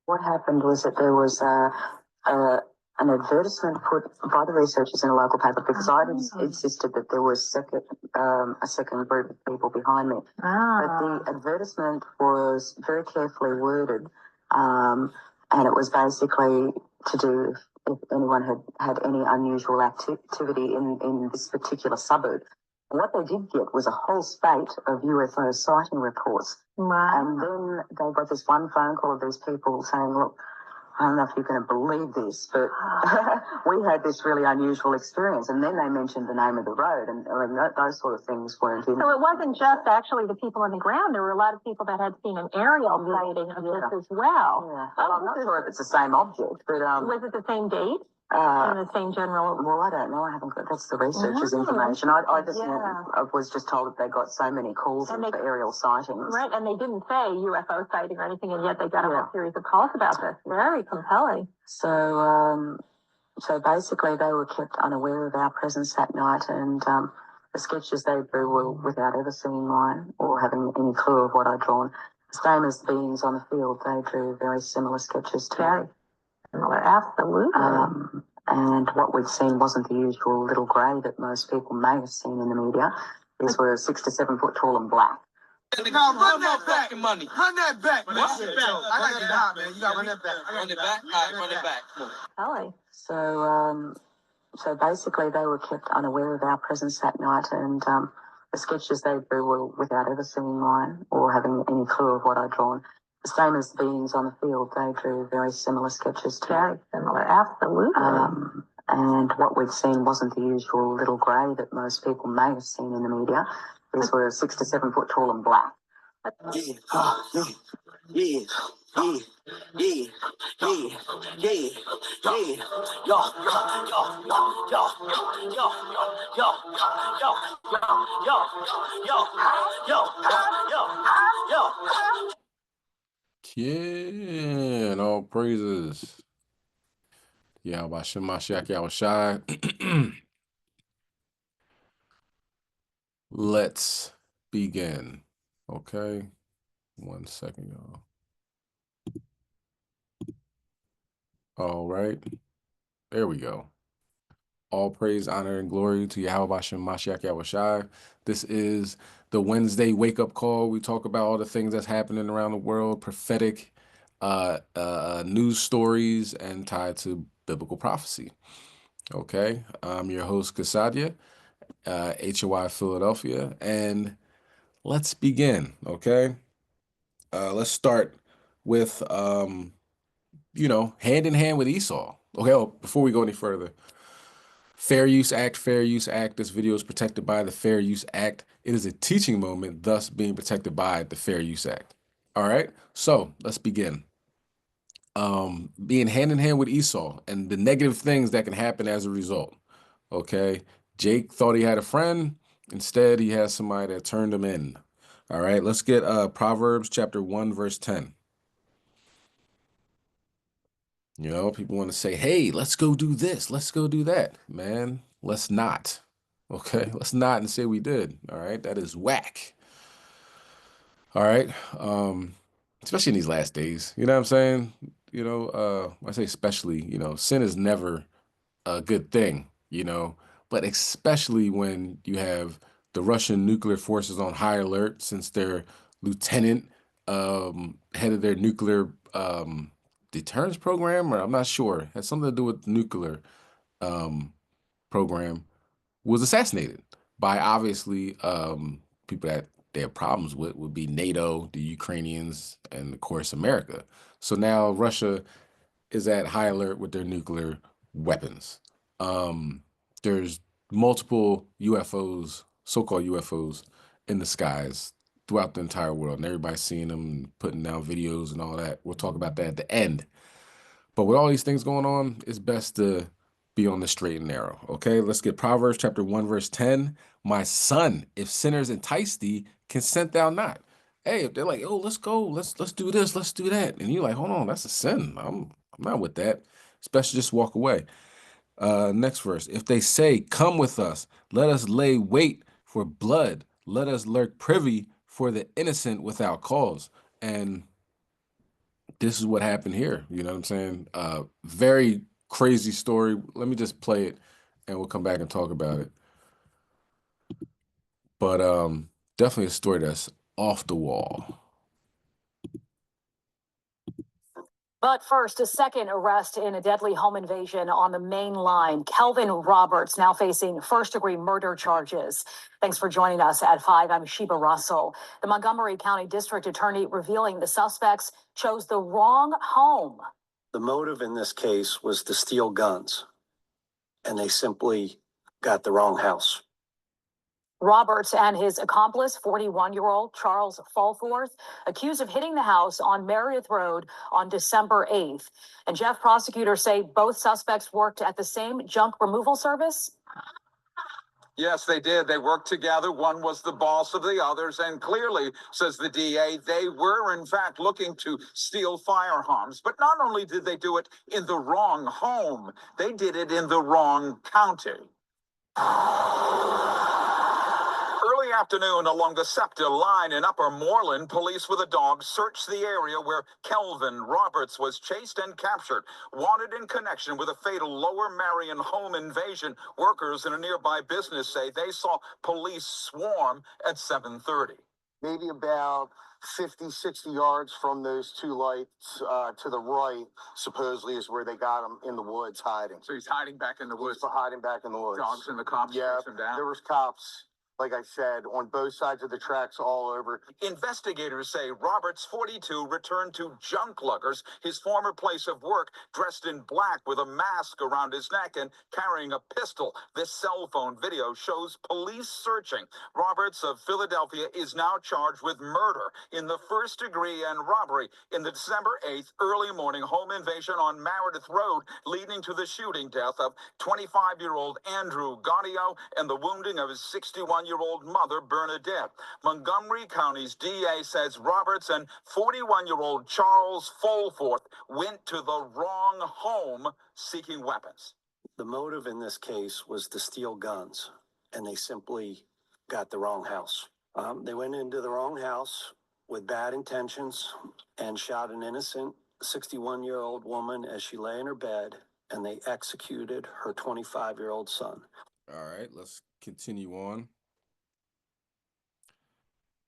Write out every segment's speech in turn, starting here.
What happened was that there was a an advertisement put by the researchers in a local paper because I'd insisted that there was a second group of people behind me. But the advertisement was very carefully worded, and it was basically to do if anyone had any unusual activity in this particular suburb. And what they did get was a whole spate of UFO sighting reports. Wow. And then they got this one phone call of these people saying, look, I don't know if you're going to believe this, but we had this really unusual experience. And then they mentioned the name of the road, and those sort of things weren't in. So it wasn't just actually the people on the ground. There were a lot of people that had seen an aerial sighting of this as well. Yeah. Well, I'm not sure if it's the same object, but... was it the same date? In the same general... Well, I don't know. I haven't got... That's the researchers' information. I was just told that they got so many calls for aerial sightings. Right, and they didn't say UFO sighting or anything, and yet they got a whole series of calls about this. Very compelling. So basically they were kept unaware of our presence that night, and the sketches they drew were without ever seeing mine or having any clue of what I'd drawn. The same as the beings on the field, they drew very similar sketches too. Very similar, absolutely. And what we'd seen wasn't the usual little grey that most people may have seen in the media. These were 6 to 7 foot tall and black. Now run that back, money. Run that back, man. Run it back. I got you now, man. You got to run that back. Run it back. All right, run it back. Kelly. So basically they were kept unaware of our presence that night, and the sketches they drew were without ever seeing mine or having any clue of what I'd drawn. The same as the beings on the field, they drew very similar sketches too. Very similar, absolutely. And what we'd seen wasn't the usual little grey that most people may have seen in the media. These were 6 to 7 foot tall and black. Yeah, and all praises. Yeah, by Shemashak Yahushai. Let's begin. Okay. 1 second, y'all. All right. There we go. All praise, honor, and glory to Yahweh Shem Mashiach Yahushai. This is the Wednesday wake-up call. We talk about all the things that's happening around the world, prophetic news stories, and tied to biblical prophecy. Okay, I'm your host, Kasadia, HOI Philadelphia, and let's begin, okay? Let's start with, hand in hand with Esau. Okay, before we go any further, Fair Use Act, Fair Use Act. This video is protected by the Fair Use Act. It is a teaching moment, thus being protected by the Fair Use Act. All right, so let's begin. Being hand in hand with Esau and the negative things that can happen as a result. Okay, Jake thought he had a friend. Instead, he has somebody that turned him in. All right, let's get Proverbs chapter 1, verse 10. You know, people want to say, hey, let's go do this. Let's go do that. Man, let's not. Okay, let's not and say we did. All right, that is whack. All right, especially in these last days. You know what I'm saying? You know, I say especially, sin is never a good thing, but especially when you have the Russian nuclear forces on high alert since their lieutenant head of their nuclear deterrence program, or I'm not sure, it had something to do with nuclear program, was assassinated by obviously people that they have problems with would be NATO, the Ukrainians, and of course America. So now Russia is at high alert with their nuclear weapons. There's multiple UFOs, so-called UFOs, in the skies throughout the entire world, and everybody's seeing them and putting down videos and all that. We'll talk about that at the end. But with all these things going on, it's best to be on the straight and narrow. Okay, let's get Proverbs chapter 1, verse 10. My son, if sinners entice thee, consent thou not. Hey, if they're like, oh, let's go, let's do this, let's do that, and you're like, hold on, that's a sin. I'm not with that. Especially just walk away. Next verse. If they say, come with us, let us lay wait for blood. Let us lurk privy for the innocent without cause. And this is what happened here. You know what I'm saying? Very crazy story. Let me just play it and we'll come back and talk about it. But definitely a story that's off the wall. But first, a second arrest in a deadly home invasion on the main line. Kelvin Roberts now facing first-degree murder charges. Thanks for joining us at 5. I'm Sheba Russell. The Montgomery County District Attorney revealing the suspects chose the wrong home. The motive in this case was to steal guns, and they simply got the wrong house. Roberts and his accomplice, 41-year-old Charles Fulforth, accused of hitting the house on Meredith Road on December 8th. And Jeff, prosecutors say both suspects worked at the same junk removal service. Yes, they did. They worked together. One was the boss of the others. And clearly, says the DA, they were, in fact, looking to steal firearms. But not only did they do it in the wrong home, they did it in the wrong county. Early afternoon along the SEPTA line in Upper Moreland, police with a dog searched the area where Kelvin Roberts was chased and captured, wanted in connection with a fatal Lower Marion home invasion. Workers in a nearby business say they saw police swarm at 7:30. Maybe about 50, 60 yards from those two lights to the right, supposedly is where they got him in the woods hiding. So he's hiding back in the woods. He's hiding back in the woods. Dogs and the cops chased him down. There was cops, like I said, on both sides of the tracks all over. Investigators say Roberts, 42, returned to Junk Luggers, his former place of work, dressed in black with a mask around his neck and carrying a pistol. This cell phone video shows police searching. Roberts of Philadelphia is now charged with murder in the first degree and robbery in the December 8th early morning home invasion on Meredith Road, leading to the shooting death of 25-year-old Andrew Gaudio and the wounding of his 61-year-old mother, Bernadette. Montgomery County's DA says Roberts and 41-year-old Charles Fulforth went to the wrong home seeking weapons. The motive in this case was to steal guns, and they simply got the wrong house. They went into the wrong house with bad intentions and shot an innocent 61-year-old woman as she lay in her bed, and they executed her 25-year-old son. All right, let's continue on.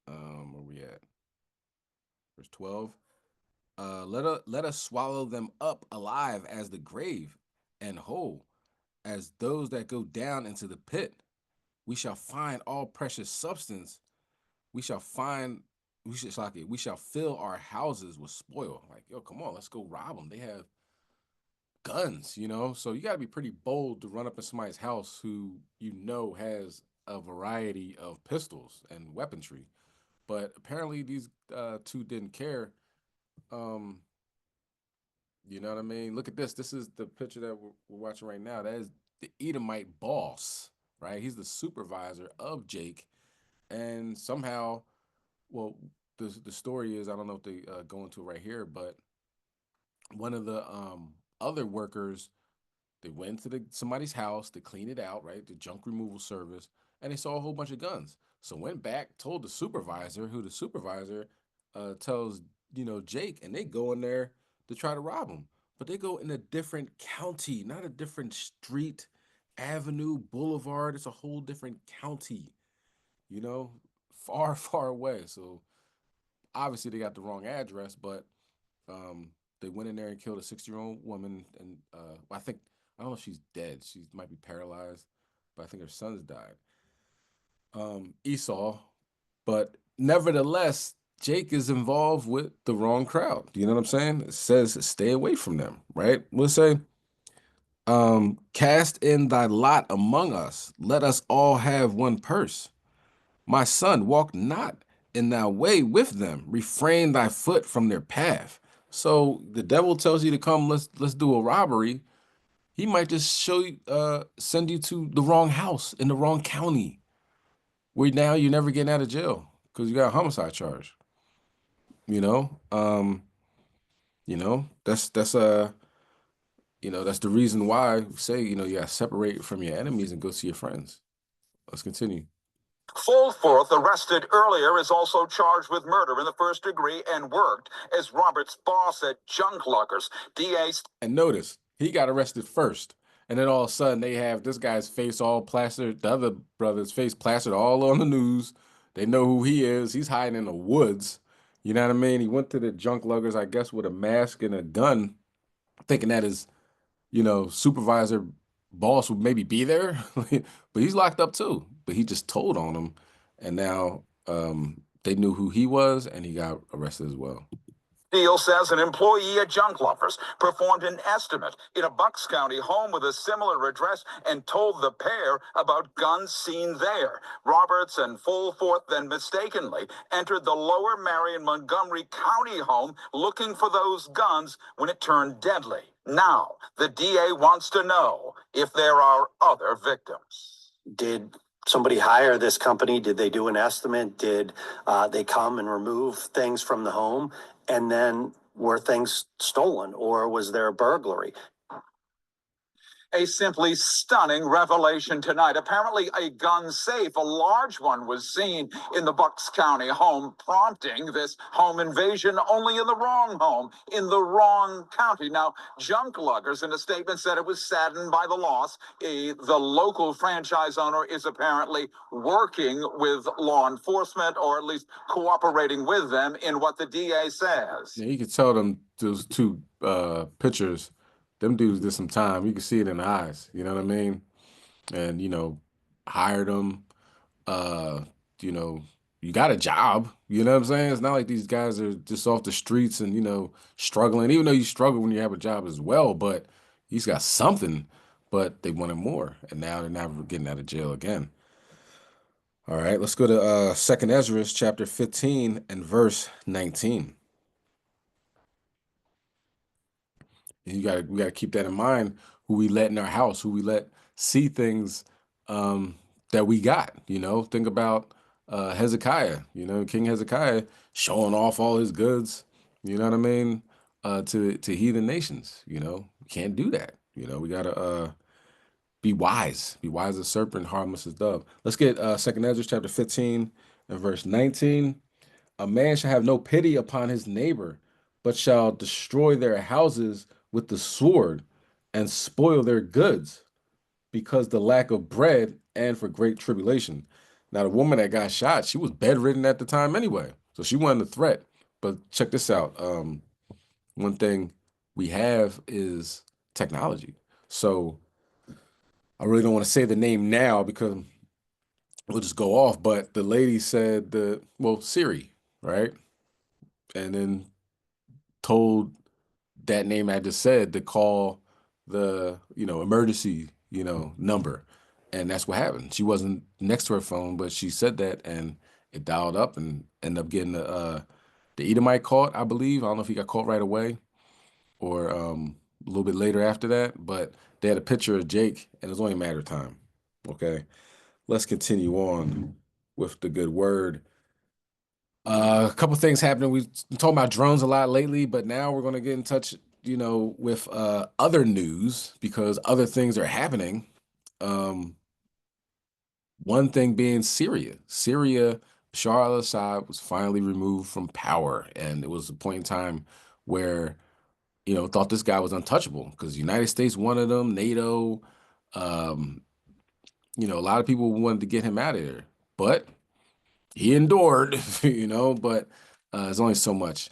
Where we at? Verse 12. Let us swallow them up alive as the grave, and whole as those that go down into the pit. We shall find all precious substance. We shall fill our houses with spoil. Like, yo, come on, let's go rob them. They have guns, you know? So you got to be pretty bold to run up in somebody's house who you know has a variety of pistols and weaponry. But apparently these two didn't care. You know what I mean? Look at this. This is the picture that we're watching right now. That is the Edomite boss, right? He's the supervisor of Jake. And somehow, well, the story is, I don't know if they go into it right here, but one of the other workers, they went to somebody's house to clean it out, right? The junk removal service, and they saw a whole bunch of guns. So went back, told the supervisor, who the supervisor tells, Jake, and they go in there to try to rob him. But they go in a different county, not a different street, avenue, boulevard. It's a whole different county, far, far away. So obviously they got the wrong address, but they went in there and killed a 60-year-old woman. And I don't know if she's dead. She might be paralyzed, but I think her son's died. Esau. But nevertheless, Jake is involved with the wrong crowd. You know what I'm saying? It says stay away from them, right? We'll say, cast in thy lot among us. Let us all have one purse. My son, walk not in thy way with them. Refrain thy foot from their path. So the devil tells you to come, let's do a robbery. He might just send you to the wrong house in the wrong county, where now you're never getting out of jail because you got a homicide charge. That's the reason why we say, you gotta separate from your enemies and go see your friends. Let's continue. Fulforth, arrested earlier, is also charged with murder in the first degree and worked as Roberts' boss at Junk Luggers. DA. And notice, he got arrested first. And then all of a sudden, they have this guy's face all plastered, the other brother's face plastered all on the news. They know who he is. He's hiding in the woods. You know what I mean? He went to the Junk Luggers, I guess, with a mask and a gun, thinking that his, supervisor, boss would maybe be there. But he's locked up too. But he just told on them. And now they knew who he was, and he got arrested as well. Steele says an employee at Junk Lovers performed an estimate in a Bucks County home with a similar address and told the pair about guns seen there. Roberts and Fulforth then mistakenly entered the Lower Marion Montgomery County home looking for those guns when it turned deadly. Now, the DA wants to know if there are other victims. Did somebody hire this company? Did they do an estimate? Did they come and remove things from the home? And then were things stolen, or was there a burglary? A simply stunning revelation tonight. Apparently a gun safe, a large one, was seen in the Bucks County home, prompting this home invasion only in the wrong home, in the wrong county. Now, Junk Luggers in a statement said it was saddened by the loss. The local franchise owner is apparently working with law enforcement, or at least cooperating with them in what the DA says. Yeah, you could tell them those two pictures, them dudes did some time. You can see it in the eyes, you know what I mean? And, hired them. You got a job, you know what I'm saying? It's not like these guys are just off the streets and, struggling, even though you struggle when you have a job as well, but he's got something, but they wanted more. And now they're never getting out of jail again. All right, let's go to 2nd Ezra chapter 15 and verse 19. And we gotta keep that in mind, who we let in our house, who we let see things that we got. Think about Hezekiah, King Hezekiah showing off all his goods, you know what I mean, to heathen nations. We can't do that. We gotta be wise as a serpent, harmless as dove. Let's get 2nd Ezra chapter 15 and verse 19. A man shall have no pity upon his neighbor, but shall destroy their houses with the sword and spoil their goods, because the lack of bread and for great tribulation. Now, the woman that got shot, she was bedridden at the time anyway, so she wasn't a threat. But check this out. One thing we have is technology. So I really don't want to say the name now because we'll just go off. But the lady said Siri, right? And then told that name I just said to call the, emergency, number. And that's what happened. She wasn't next to her phone, but she said that, and it dialed up and ended up getting the Edomite caught, I believe. I don't know if he got caught right away or a little bit later after that, but they had a picture of Jake, and it was only a matter of time. Okay, let's continue on with the good word. A couple things happening. We've been talking about drones a lot lately, but now we're going to get in touch, with other news because other things are happening. One thing being Syria. Bashar al-Assad was finally removed from power, and it was a point in time where, thought this guy was untouchable because the United States wanted him, NATO, a lot of people wanted to get him out of there, but he endured, but there's only so much,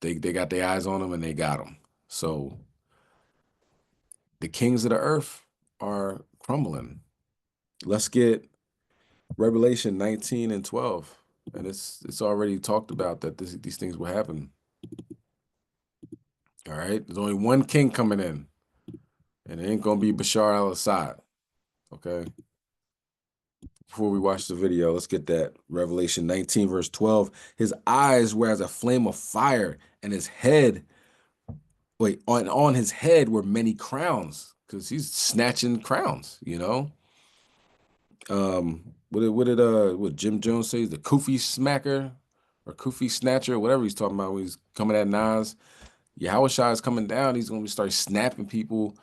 they got their eyes on him and they got him. So the kings of the earth are crumbling. Let's get Revelation 19 and 12. And it's already talked about that these things will happen. All right. There's only one king coming in, and it ain't going to be Bashar al-Assad. Okay. Before we watch the video, let's get that. Revelation 19, verse 12. His eyes were as a flame of fire, and his head, on his head were many crowns, because he's snatching crowns, What Jim Jones says, the Kufi smacker or Kufi snatcher, whatever he's talking about when he's coming at Nas. Yahushua is coming down, he's going to start snapping people,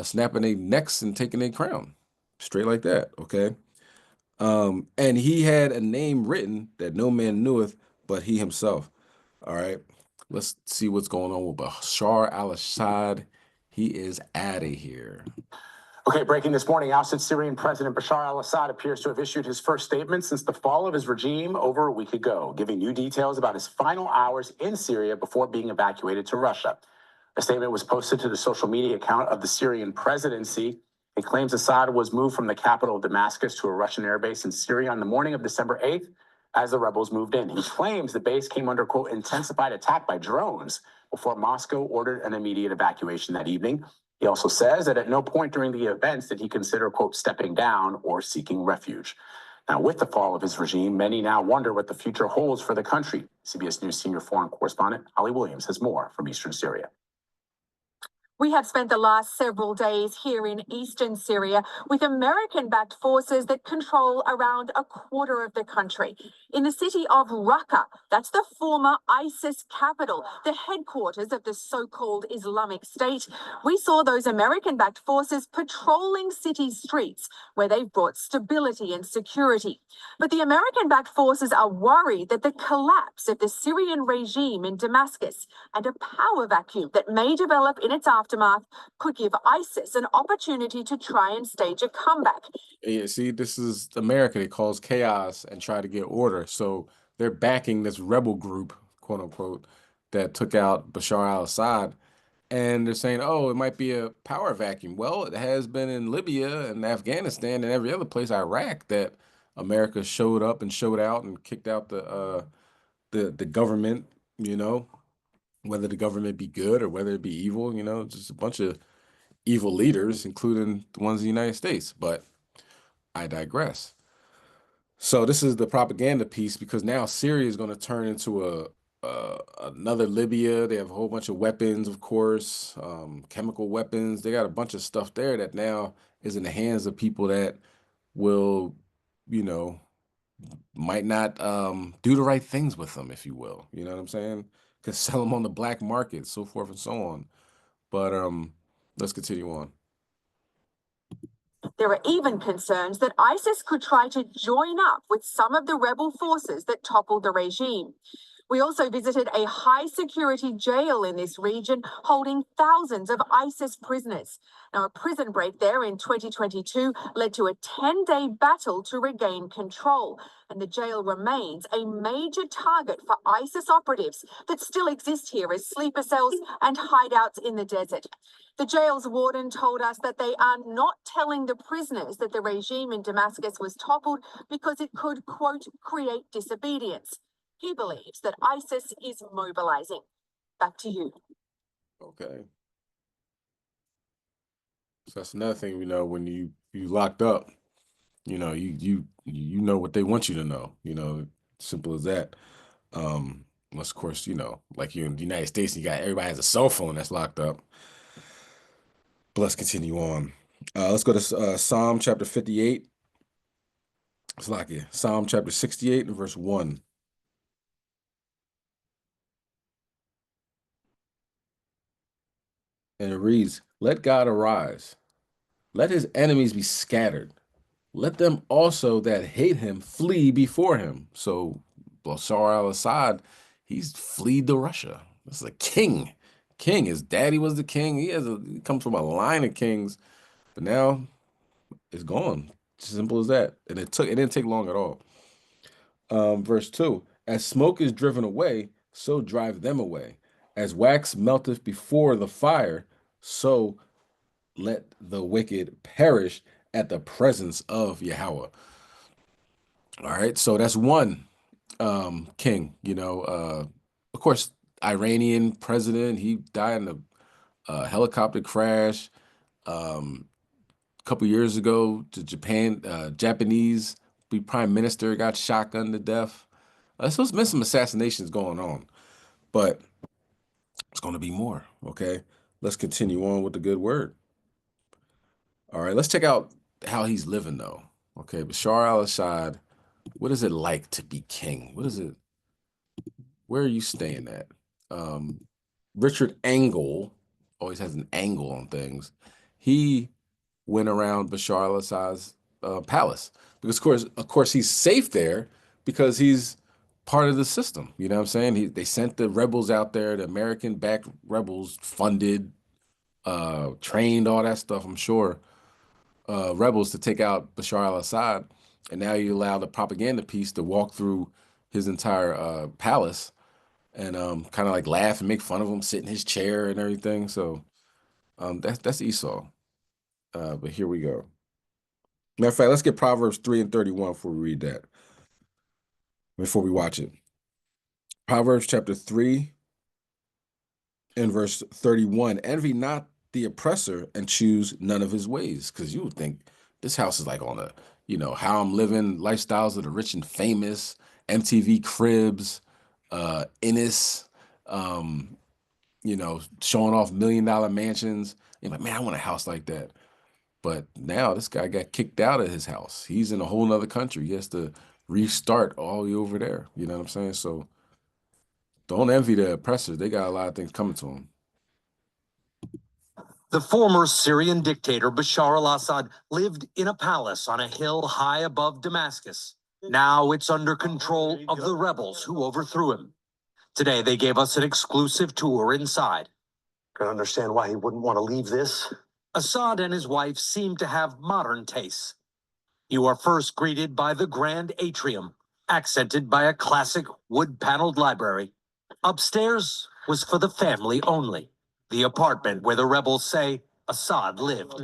snapping their necks and taking their crown. Straight like that, okay? And he had a name written that no man kneweth but he himself. All right. Let's see what's going on with Bashar al-Assad. He is out of here. Okay, breaking this morning, ousted Syrian President Bashar al-Assad appears to have issued his first statement since the fall of his regime over a week ago, giving new details about his final hours in Syria before being evacuated to Russia. A statement was posted to the social media account of the Syrian presidency. It claims Assad was moved from the capital of Damascus to a Russian airbase in Syria on the morning of December 8th as the rebels moved in. He claims the base came under, quote, intensified attack by drones before Moscow ordered an immediate evacuation that evening. He also says that at no point during the events did he consider, quote, stepping down or seeking refuge. Now, with the fall of his regime, many now wonder what the future holds for the country. CBS News senior foreign correspondent Holly Williams has more from Eastern Syria. We have spent the last several days here in eastern Syria with American-backed forces that control around a quarter of the country. In the city of Raqqa, that's the former ISIS capital, the headquarters of the so-called Islamic State, we saw those American-backed forces patrolling city streets where they've brought stability and security. But the American-backed forces are worried that the collapse of the Syrian regime in Damascus and a power vacuum that may develop in its aftermath could give ISIS an opportunity to try and stage a comeback. Yeah, see, this is America. They cause chaos and try to get order. So they're backing this rebel group, quote unquote, that took out Bashar al-Assad. And they're saying, oh, it might be a power vacuum. Well, it has been in Libya and Afghanistan and every other place, Iraq, that America showed up and showed out and kicked out the government, you know, whether the government be good or whether it be evil, you know, just a bunch of evil leaders, including the ones in the United States. But I digress. So this is the propaganda piece because now Syria is going to turn into another Libya. They have a whole bunch of weapons, of course, chemical weapons. They got a bunch of stuff there that now is in the hands of people that will, you know, might not do the right things with them, if you will. You know what I'm saying? Could sell them on the black market, so forth and so on. But let's continue on. There are even concerns that ISIS could try to join up with some of the rebel forces that toppled the regime. We also visited a high-security jail in this region holding thousands of ISIS prisoners. Now, a prison break there in 2022 led to a 10-day battle to regain control, and the jail remains a major target for ISIS operatives that still exist here as sleeper cells and hideouts in the desert. The jail's warden told us that they are not telling the prisoners that the regime in Damascus was toppled because it could, quote, create disobedience. He believes that ISIS is mobilizing. Back to you. Okay. So that's another thing, you know, when you locked up, you know, you know what they want you to know, you know, simple as that. Unless of course, you know, like you're in the United States, you got everybody has a cell phone that's locked up. But let's continue on. Let's go to Psalm chapter 58. It's like it. Psalm chapter 68 and verse 1. And it reads, let God arise. Let his enemies be scattered. Let them also that hate him flee before him. So Bashar al-Assad, he's fled to Russia. This is a king. King, his daddy was the king. He comes from a line of kings, but now it's gone. Simple as that. And it didn't take long at all. Verse 2, as smoke is driven away, so drive them away. As wax melteth before the fire, so let the wicked perish at the presence of Yahweh. All right, so that's one king, you know. Of course, Iranian president, he died in a helicopter crash. A couple years ago, to Japan, Japanese prime minister got shotgunned to death. So there's been some assassinations going on, but it's going to be more. Okay, let's continue on with the good word. All right, let's check out how he's living though. Okay, Bashar al-Assad, what is it like to be king? What is it? Where are you staying at? Richard Engel always has an angle on things. He went around Bashar al-Assad's palace because of course he's safe there because he's part of the system. You know what I'm saying? They sent the rebels out there, the American-backed rebels, funded, trained, all that stuff. I'm sure rebels to take out Bashar al-Assad, and now you allow the propaganda piece to walk through his entire palace and kind of like laugh and make fun of him, sit in his chair and everything. So that's Esau. But here we go. Matter of fact, let's get Proverbs 3 and 31 before we read that, before we watch it. Proverbs chapter 3 and verse 31. Envy not the oppressor and choose none of his ways. Because you would think this house is like on a, how I'm living, lifestyles of the rich and famous, MTV Cribs, Ennis, showing off $1 million mansions. You're like, man, I want a house like that. But now this guy got kicked out of his house. He's in a whole nother country. He has to restart all the way over there. You know what I'm saying? So don't envy the oppressors. They got a lot of things coming to them. The former Syrian dictator Bashar al-Assad lived in a palace on a hill high above Damascus. Now it's under control of the rebels who overthrew him. Today they gave us an exclusive tour inside. Can understand why he wouldn't want to leave this. Assad and his wife seem to have modern tastes. You are first greeted by the grand atrium, accented by a classic wood-paneled library. Upstairs was for the family only, the apartment where the rebels say Assad lived.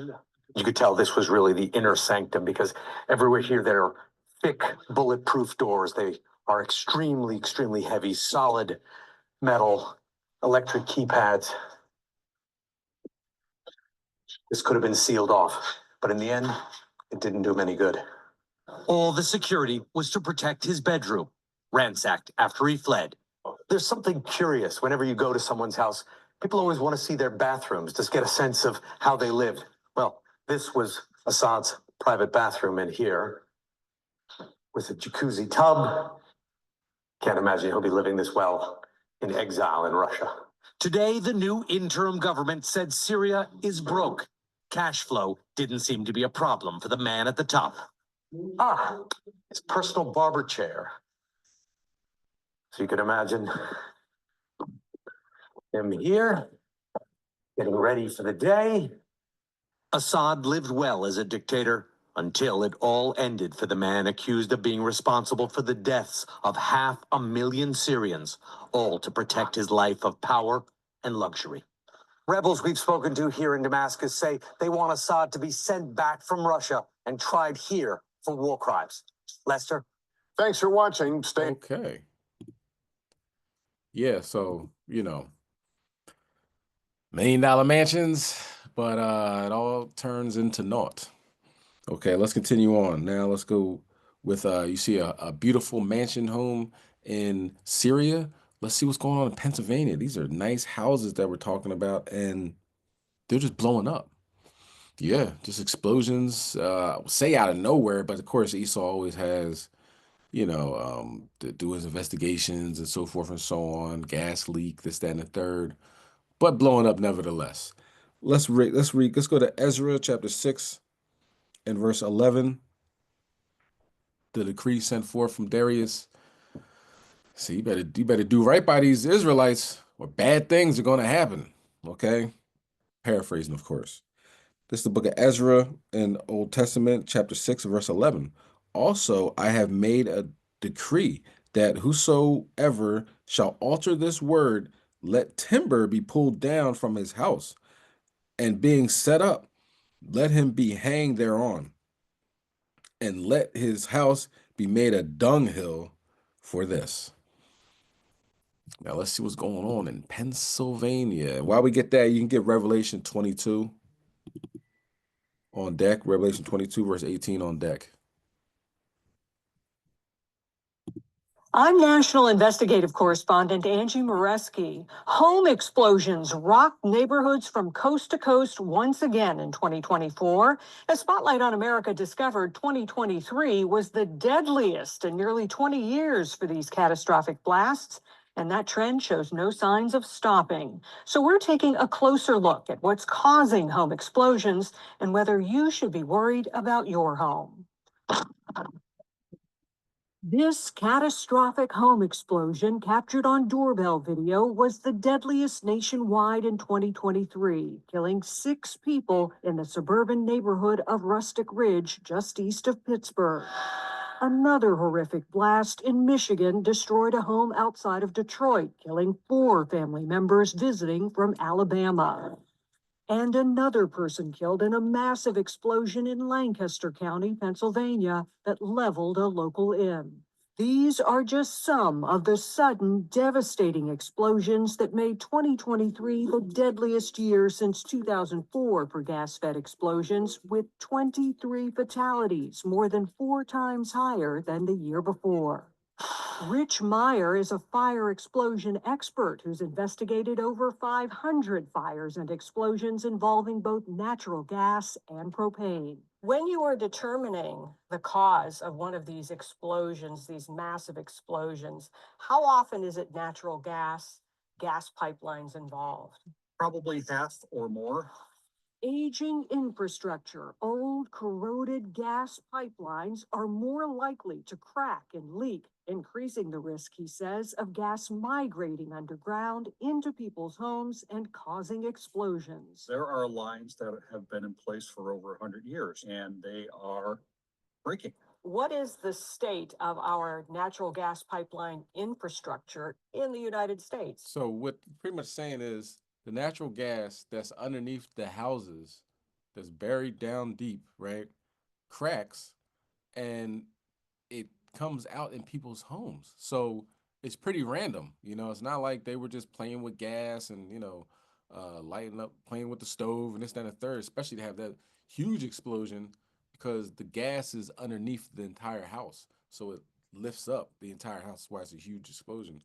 You could tell this was really the inner sanctum because everywhere here there are thick, bulletproof doors. They are extremely, extremely heavy, solid metal, electric keypads. This could have been sealed off, but in the end, it didn't do him any good. All the security was to protect his bedroom, ransacked after he fled. There's something curious whenever you go to someone's house. People always want to see their bathrooms, just get a sense of how they lived. Well, this was Assad's private bathroom in here with a jacuzzi tub. Can't imagine he'll be living this well in exile in Russia. Today, the new interim government said Syria is broke. Cash flow didn't seem to be a problem for the man at the top. Ah, his personal barber chair. So you can imagine him here, getting ready for the day. Assad lived well as a dictator until it all ended for the man accused of being responsible for the deaths of 500,000 Syrians, all to protect his life of power and luxury. Rebels we've spoken to here in Damascus say they want Assad to be sent back from Russia and tried here for war crimes. Lester? Thanks for watching. Stay. Okay. Yeah, so, $1 million mansions, but it all turns into naught. Okay, let's continue on. Now let's go with, you see a beautiful mansion home in Syria. Let's see what's going on in Pennsylvania. These are nice houses that we're talking about, and they're just blowing up. Yeah, just explosions, say out of nowhere, but of course Esau always has, to do his investigations and so forth and so on, gas leak, this, that, and the third, but blowing up nevertheless. Let's go to Ezra chapter 6 and verse 11. The decree sent forth from Darius. So you better do right by these Israelites, or bad things are going to happen. Okay, paraphrasing, of course. This is the book of Ezra in Old Testament, chapter 6, verse 11. Also, I have made a decree that whosoever shall alter this word, let timber be pulled down from his house, and being set up, let him be hanged thereon, and let his house be made a dunghill for this. Now let's see what's going on in Pennsylvania. While we get that, you can get Revelation 22 on deck. Revelation 22, verse 18 on deck. I'm National Investigative Correspondent Angie Moreski. Home explosions rocked neighborhoods from coast to coast once again in 2024. As Spotlight on America discovered, 2023 was the deadliest in nearly 20 years for these catastrophic blasts, and that trend shows no signs of stopping. So we're taking a closer look at what's causing home explosions and whether you should be worried about your home. This catastrophic home explosion captured on doorbell video was the deadliest nationwide in 2023, killing 6 people in the suburban neighborhood of Rustic Ridge, just east of Pittsburgh. Another horrific blast in Michigan destroyed a home outside of Detroit, killing 4 family members visiting from Alabama. And another person killed in a massive explosion in Lancaster County, Pennsylvania, that leveled a local inn. These are just some of the sudden, devastating explosions that made 2023 the deadliest year since 2004 for gas-fed explosions, with 23 fatalities, more than 4 times higher than the year before. Rich Meyer is a fire explosion expert who's investigated over 500 fires and explosions involving both natural gas and propane. When you are determining the cause of one of these explosions, these massive explosions, how often is it natural gas pipelines involved? Probably half or more. Aging infrastructure, old corroded gas pipelines are more likely to crack and leak, increasing the risk, he says, of gas migrating underground into people's homes and causing explosions. There are lines that have been in place for over 100 years, and they are breaking. What is the state of our natural gas pipeline infrastructure in the United States? So what pretty much saying is the natural gas that's underneath the houses, that's buried down deep, right, cracks, and it comes out in people's homes. So it's pretty random. It's not like they were just playing with gas and, lighting up, playing with the stove and this, that, and the third, especially to have that huge explosion because the gas is underneath the entire house. So it lifts up the entire house. That's why it's a huge explosion.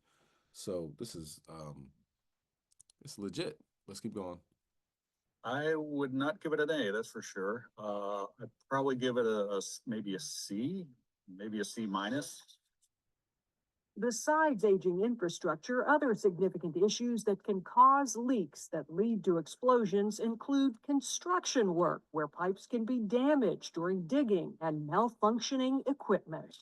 So this is, it's legit. Let's keep going. I would not give it an A, that's for sure. I'd probably give it maybe a C, maybe a C minus. Besides aging infrastructure, other significant issues that can cause leaks that lead to explosions include construction work, where pipes can be damaged during digging, and malfunctioning equipment.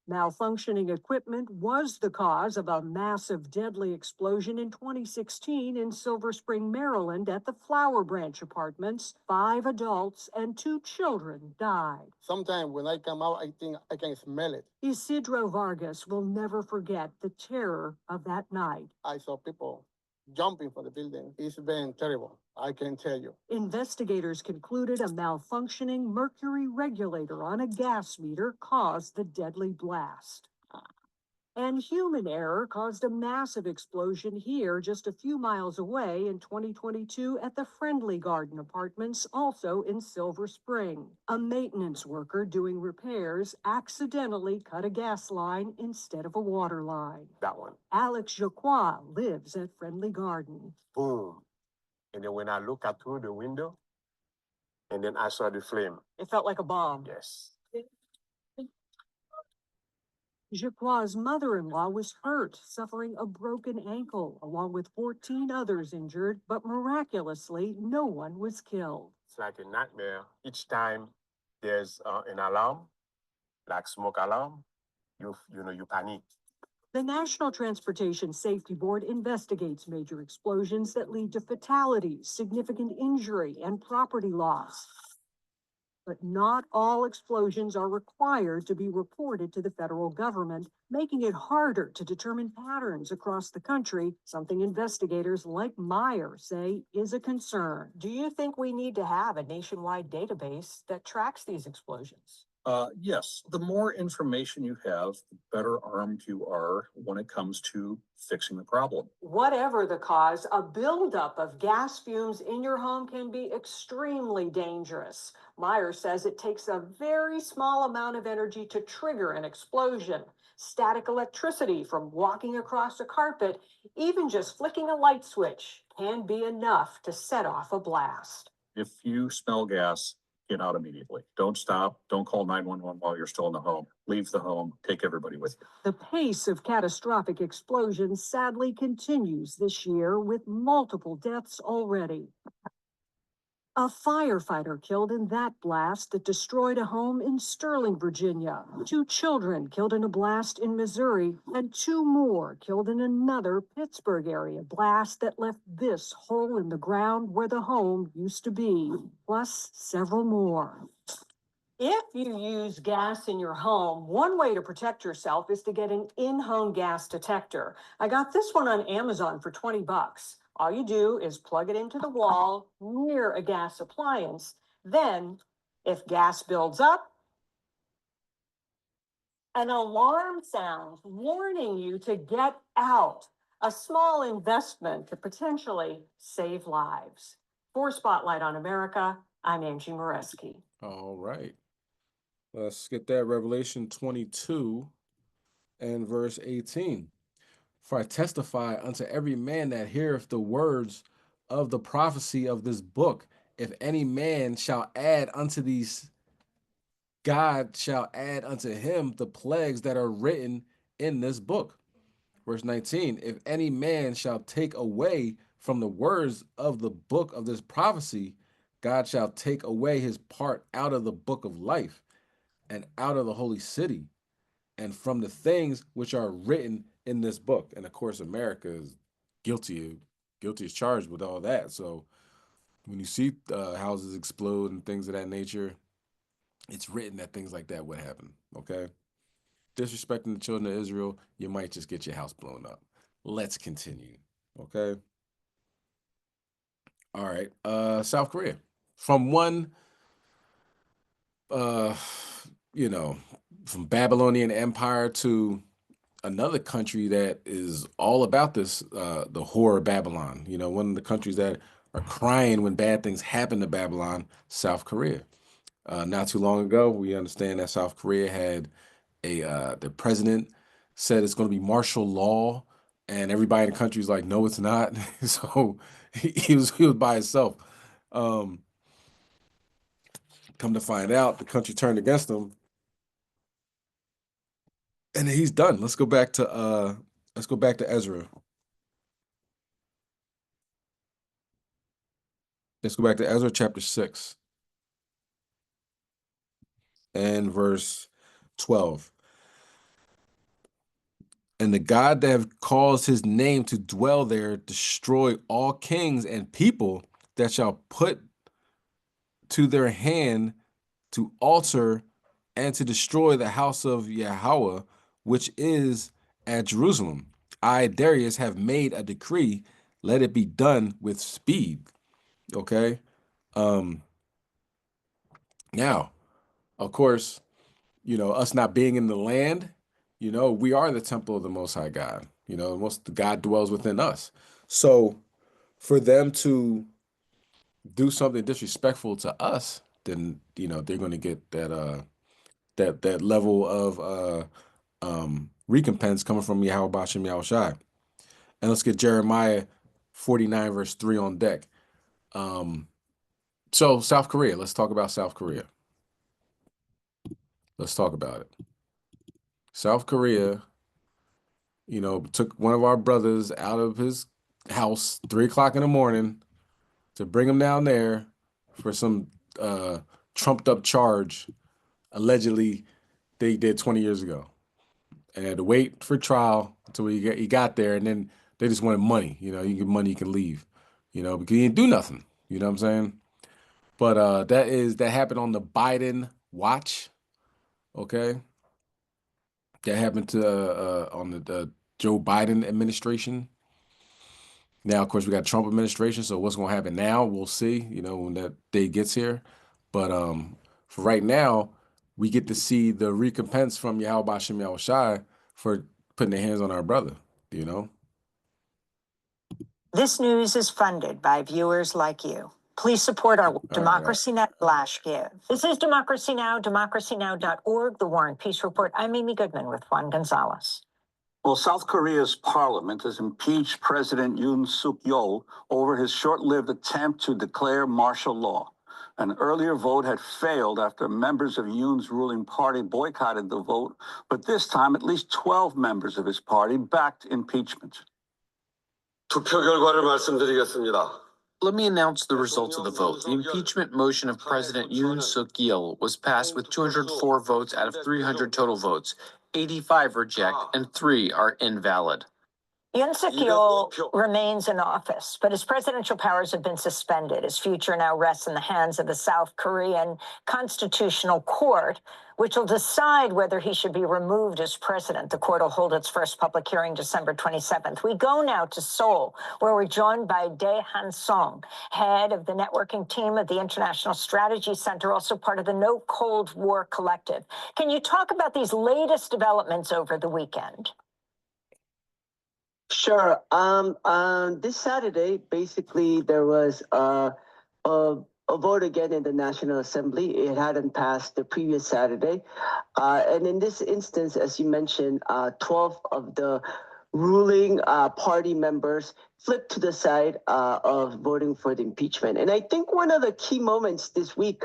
Malfunctioning equipment was the cause of a massive deadly explosion in 2016 in Silver Spring, Maryland at the Flower Branch Apartments. 5 adults and 2 children died. Sometimes when I come out, I think I can smell it. Isidro Vargas will never forget the terror of that night. I saw people jumping from the building. It's been terrible, I can tell you. Investigators concluded a malfunctioning mercury regulator on a gas meter caused the deadly blast. And human error caused a massive explosion here just a few miles away in 2022 at the Friendly Garden Apartments, also in Silver Spring. A maintenance worker doing repairs accidentally cut a gas line instead of a water line. That one. Alex Jacquois lives at Friendly Garden. Boom. And then when I look out through the window, and then I saw the flame. It felt like a bomb. Yes. Jacquois' mother-in-law was hurt, suffering a broken ankle, along with 14 others injured, but miraculously, no one was killed. It's like a nightmare. Each time there's an alarm, like smoke alarm, you panic. The National Transportation Safety Board investigates major explosions that lead to fatalities, significant injury, and property loss. But not all explosions are required to be reported to the federal government, making it harder to determine patterns across the country, something investigators like Meyer say is a concern. Do you think we need to have a nationwide database that tracks these explosions? Yes, the more information you have, the better armed you are when it comes to fixing the problem. Whatever the cause, a buildup of gas fumes in your home can be extremely dangerous. Meyer says it takes a very small amount of energy to trigger an explosion. Static electricity from walking across a carpet, even just flicking a light switch, can be enough to set off a blast. If you smell gas, get out immediately. Don't stop. Don't call 911 while you're still in the home. Leave the home. Take everybody with you. The pace of catastrophic explosions sadly continues this year, with multiple deaths already. A firefighter killed in that blast that destroyed a home in Sterling, Virginia. 2 children killed in a blast in Missouri, and 2 more killed in another Pittsburgh area blast that left this hole in the ground where the home used to be, plus several more. If you use gas in your home, one way to protect yourself is to get an in-home gas detector. I got this one on Amazon for 20 bucks. All you do is plug it into the wall near a gas appliance. Then, if gas builds up, an alarm sounds warning you to get out. A small investment to potentially save lives. For Spotlight on America, I'm Angie Moreski. All right. Let's get that. Revelation 22 and verse 18. For I testify unto every man that heareth the words of the prophecy of this book, if any man shall add unto these, God shall add unto him the plagues that are written in this book. Verse 19, if any man shall take away from the words of the book of this prophecy, God shall take away his part out of the book of life and out of the holy city and from the things which are written in this book. And of course, America is guilty as charged with all that. So when you see houses explode and things of that nature, it's written that things like that would happen. Okay. Disrespecting the children of Israel, you might just get your house blown up. Let's continue. Okay. All right. South Korea. From one from Babylonian Empire to another country that is all about this, the horror of Babylon. One of the countries that are crying when bad things happen to Babylon, South Korea. Not too long ago, we understand that South Korea had the president said it's going to be martial law, and everybody in the country is like, no, it's not. So he was by himself. Come to find out, the country turned against him, and he's done. Let's go back to Ezra. Let's go back to Ezra chapter 6 and verse 12. And the God that have caused his name to dwell there, destroy all kings and people that shall put to their hand to alter and to destroy the house of Yahweh, which is at Jerusalem. I, Darius, have made a decree, let it be done with speed. Okay. Now, of course, us not being in the land, we are the temple of the Most High God. God dwells within us. So for them to do something disrespectful to us, then they're going to get that level of recompense coming from Yahweh Bashem Yahushai. And let's get Jeremiah 49 verse 3 on deck. So South Korea, let's talk about South Korea. Let's talk about it. South Korea, took one of our brothers out of his house 3 o'clock in the morning to bring him down there for some trumped up charge allegedly they did 20 years ago. And had to wait for trial until he got there, and then they just wanted money. You get money, you can leave. Because he didn't do nothing. You know what I'm saying? But that happened on the Biden watch. Okay, that happened to on the Joe Biden administration. Now, of course, we got Trump administration. So what's going to happen now? We'll see. When that day gets here. But for right now, we get to see the recompense from Yahweh Bashem Yahushai for putting their hands on our brother. This news is funded by viewers like you. Please support our Democracy Now! /give. This is Democracy Now!, democracynow.org, The War and Peace Report. I'm Amy Goodman with Juan Gonzalez. Well, South Korea's parliament has impeached President Yoon Suk Yeol over his short-lived attempt to declare martial law. An earlier vote had failed after members of Yoon's ruling party boycotted the vote, but this time at least 12 members of his party backed impeachment. 투표 결과를 말씀드리겠습니다. Let me announce the results of the vote. The impeachment motion of President Yoon Suk Yeol was passed with 204 votes out of 300 total votes. 85 reject and 3 are invalid. Yoon Suk Yeol remains in office, but his presidential powers have been suspended. His future now rests in the hands of the South Korean Constitutional Court, which will decide whether he should be removed as president. The court will hold its first public hearing December 27th. We go now to Seoul, where we're joined by Dae Han Song, head of the networking team of the International Strategy Center, also part of the No Cold War Collective. Can you talk about these latest developments over the weekend? Sure. This Saturday, basically, there was a vote again in the National Assembly. It hadn't passed the previous Saturday. And in this instance, as you mentioned, 12 of the ruling party members flipped to the side of voting for the impeachment. And I think one of the key moments this week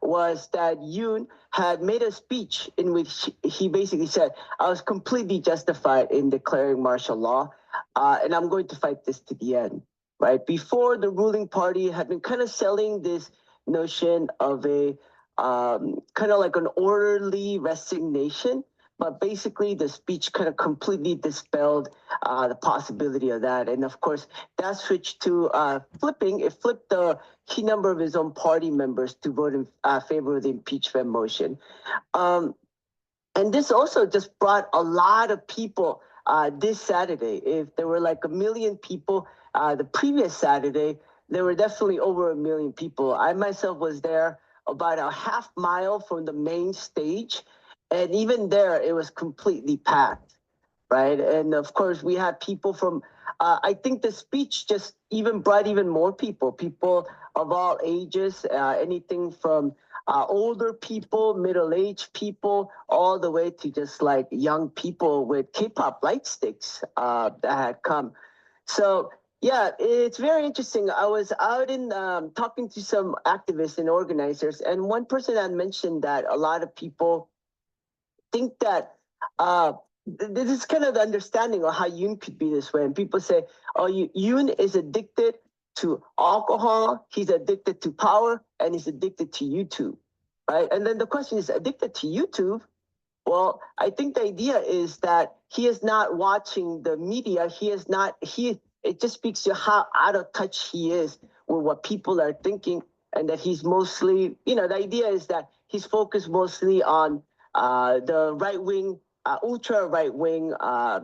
was that Yoon had made a speech in which he basically said, I was completely justified in declaring martial law, and I'm going to fight this to the end. Right? Before, the ruling party had been kind of selling this notion of a kind of like an orderly resignation. But basically, the speech kind of completely dispelled the possibility of that. And of course, that switched to flipping. It flipped the key number of his own party members to vote in favor of the impeachment motion. And this also just brought a lot of people this Saturday. If there were like 1 million people the previous Saturday, there were definitely over 1 million people. I myself was there about a half mile from the main stage. And even there, it was completely packed, right? And of course, we had people from, I think the speech just even brought even more people of all ages, anything from older people, middle-aged people, all the way to just like young people with K-pop light sticks that had come. So yeah, it's very interesting. I was out in talking to some activists and organizers, and one person had mentioned that a lot of people think that this is kind of the understanding of how Yoon could be this way. And people say, oh, Yoon is addicted to alcohol, he's addicted to power, and he's addicted to YouTube, right? And then the question is, addicted to YouTube? Well, I think the idea is that he is not watching the media. It just speaks to how out of touch he is with what people are thinking, and that he's mostly, the idea is that he's focused mostly on the right-wing, ultra right-wing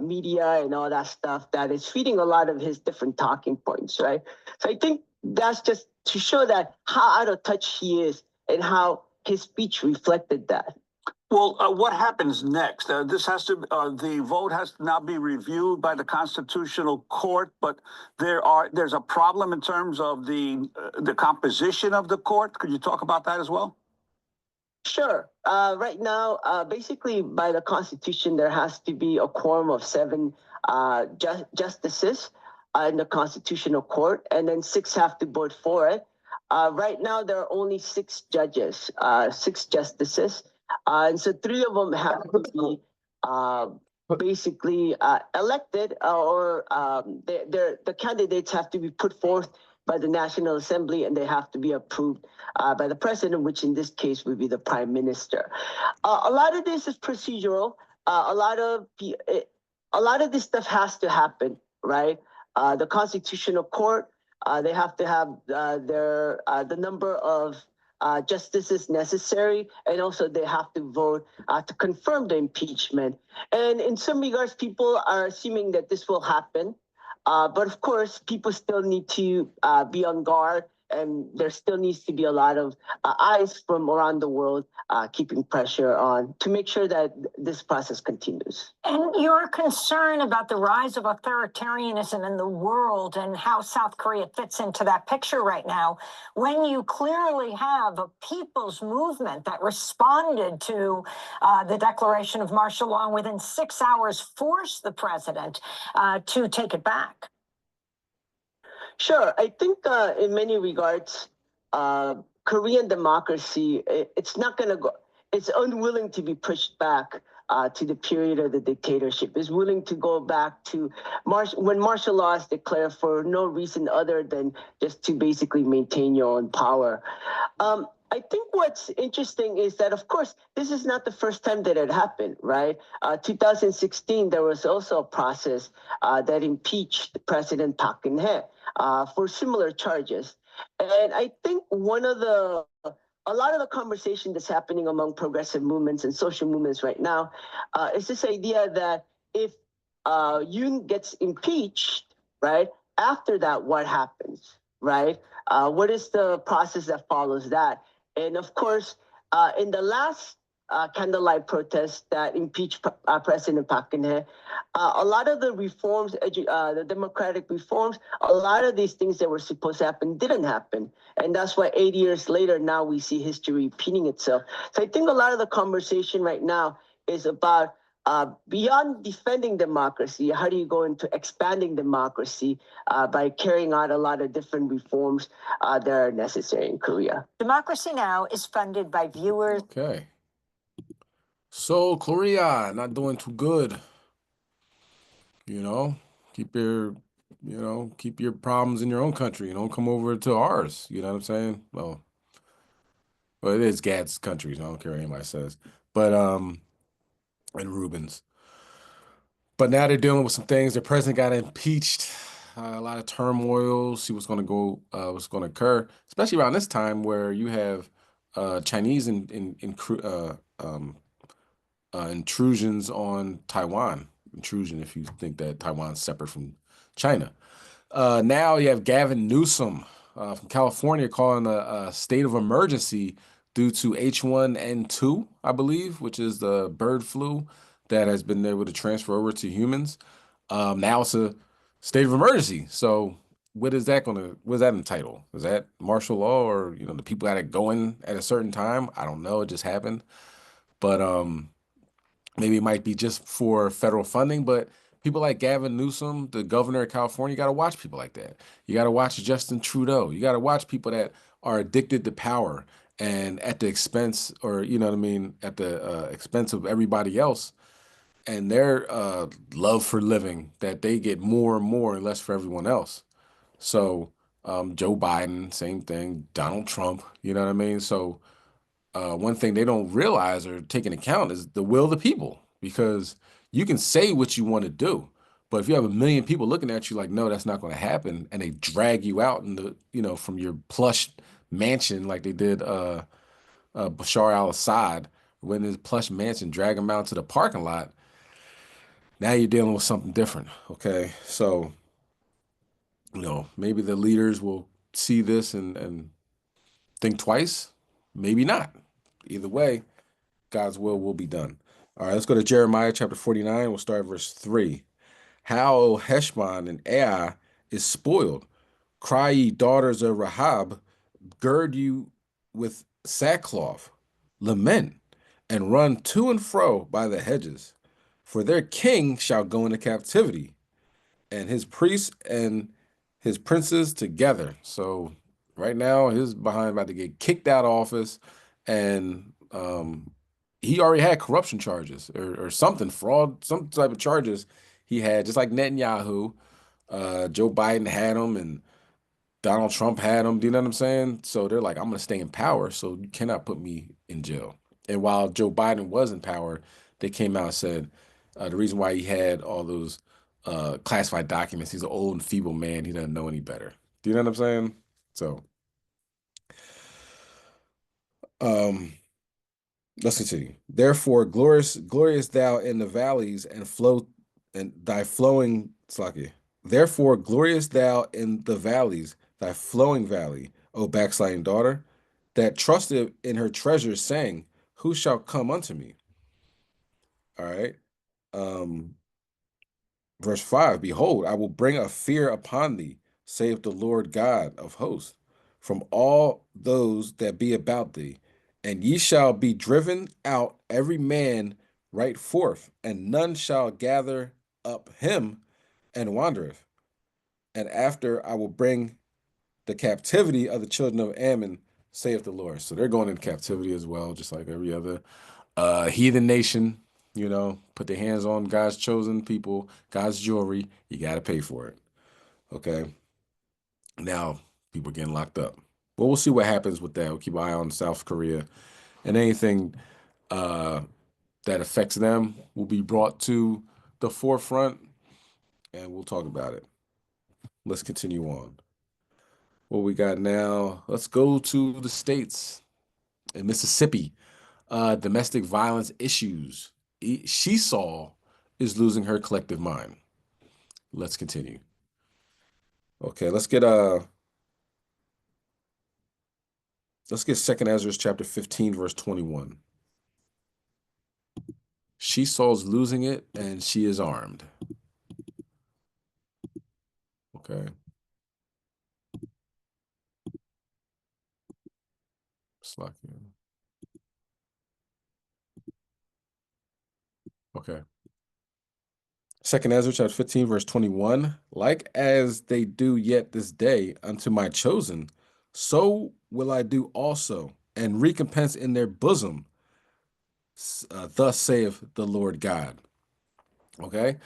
media and all that stuff that is feeding a lot of his different talking points, right? So I think that's just to show that how out of touch he is and how his speech reflected that. Well, what happens next? The vote has to now be reviewed by the Constitutional Court, but there's a problem in terms of the composition of the court. Could you talk about that as well? Sure. Right now, basically by the Constitution, there has to be a quorum of 7 justices in the Constitutional Court, and then 6 have to vote for it. Right now, there are only 6 judges, 6 justices. And so 3 of them have to be basically elected, or the candidates have to be put forth by the National Assembly, and they have to be approved by the president, which in this case would be the prime minister. A lot of this is procedural. A lot of this stuff has to happen, right? The Constitutional Court, they have to have the number of justices necessary, and also they have to vote to confirm the impeachment. And in some regards, people are assuming that this will happen. But of course, people still need to be on guard, and there still needs to be a lot of eyes from around the world keeping pressure on to make sure that this process continues. And your concern about the rise of authoritarianism in the world and how South Korea fits into that picture right now, when you clearly have a people's movement that responded to the declaration of martial law and within 6 hours forced the president to take it back. Sure. I think in many regards, Korean democracy, it's not going to go, it's unwilling to be pushed back to the period of the dictatorship, is willing to go back to when martial law is declared for no reason other than just to basically maintain your own power. I think what's interesting is that, of course, this is not the first time that it happened, right? 2016, there was also a process that impeached President Park Geun-hye for similar charges. And I think a lot of the conversation that's happening among progressive movements and social movements right now is this idea that if Yoon gets impeached, right, after that, what happens, right? What is the process that follows that? And of course, in the last candlelight protest that impeached President Park Geun-hye, a lot of the reforms, the democratic reforms, a lot of these things that were supposed to happen didn't happen. And that's why 80 years later, now we see history repeating itself. So I think a lot of the conversation right now is about beyond defending democracy, how do you go into expanding democracy by carrying out a lot of different reforms that are necessary in Korea? Democracy Now! Is funded by viewers. Okay. So Korea, not doing too good. You know, keep your, keep your problems in your own country. Don't come over to ours. You know what I'm saying? Well, it is Gad's country. So I don't care what anybody says. But and Rubens. But now they're dealing with some things. The president got impeached. A lot of turmoil. See what's going to what's going to occur, especially around this time where you have Chinese intrusions on Taiwan. Intrusion, if you think that Taiwan's separate from China. Now you have Gavin Newsom from California calling a state of emergency due to H1N2, I believe, which is the bird flu that has been able to transfer over to humans. Now it's a state of emergency. So what is that entitled? Is that martial law, or the people got it going at a certain time? I don't know. It just happened. But maybe it might be just for federal funding, but people like Gavin Newsom, the governor of California, you got to watch people like that. You got to watch Justin Trudeau. You got to watch people that are addicted to power and at the expense, or at the expense of everybody else, and their love for living, that they get more and more and less for everyone else. So Joe Biden, same thing. Donald Trump, you know what I mean? So one thing they don't realize or take into account is the will of the people, because you can say what you want to do, but if you have a million people looking at you like, no, that's not going to happen, and they drag you out from your plush mansion like they did Bashar al-Assad, when his plush mansion, drag him out to the parking lot. Now you're dealing with something different. Okay, so maybe the leaders will see this and think twice, maybe not. Either way, God's will be done. All right, let's go to Jeremiah chapter 49. We'll start at verse 3. How, O Heshbon and Ai, is spoiled. Cry, ye daughters of Rahab, gird you with sackcloth, lament, and run to and fro by the hedges. For their king shall go into captivity, and his priests and his princes together. So right now, his behind about to get kicked out of office, and he already had corruption charges or something, fraud, some type of charges he had, just like Netanyahu. Joe Biden had him, and Donald Trump had him. Do you know what I'm saying? So they're like, I'm going to stay in power, so you cannot put me in jail. And while Joe Biden was in power, they came out and said the reason why he had all those classified documents, he's an old and feeble man. He doesn't know any better. Do you know what I'm saying? So let's continue. Therefore, glorious thou in the valleys, and flow, and thy flowing Slakia. Therefore, glorious thou in the valleys, thy flowing valley, O backsliding daughter, that trusted in her treasures, saying, who shall come unto me? All right. Verse 5, behold, I will bring a fear upon thee, saith the Lord God of hosts, from all those that be about thee, and ye shall be driven out every man right forth, and none shall gather up him and wandereth. And after I will bring the captivity of the children of Ammon, saith the Lord. So they're going into captivity as well, just like every other heathen nation. you know, put their hands on God's chosen people, God's jewelry, you got to pay for it. Okay. Now, people are getting locked up. Well, we'll see what happens with that. We'll keep an eye on South Korea, and anything that affects them will be brought to the forefront, and we'll talk about it. Let's continue on. What we got now? Let's go to the states. In Mississippi, domestic violence issues. She saw is losing her collective mind. Let's continue. Okay, let's get 2 Ezra chapter 15, verse 21. She saws losing it, and she is armed. Okay. Slack. Okay. 2 Ezra chapter 15, verse 21. Like as they do yet this day unto my chosen, so will I do also, and recompense in their bosom. Thus saith the Lord God. Okay.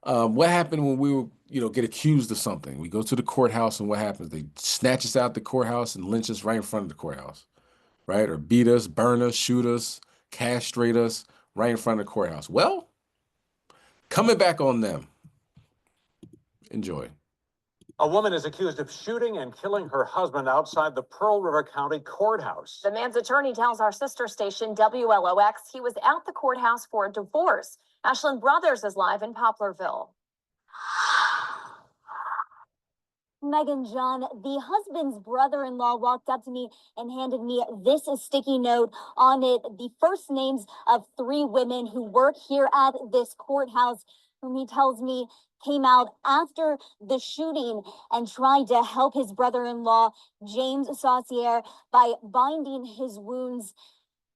What happened when we get accused of something? We go to the courthouse, and what happens? They snatch us out the courthouse and lynch us right in front of the courthouse, right? Or beat us, burn us, shoot us, castrate us right in front of the courthouse. Well, coming back on them. Enjoy. A woman is accused of shooting and killing her husband outside the Pearl River County Courthouse. The man's attorney tells our sister station WLOX he was at the courthouse for a divorce. Ashlyn Brothers is live in Poplarville. Megan John, the husband's brother-in-law walked up to me and handed me this sticky note. On it, the first names of 3 women who work here at this courthouse, whom he tells me came out after the shooting and tried to help his brother-in-law, James Saucier, by binding his wounds.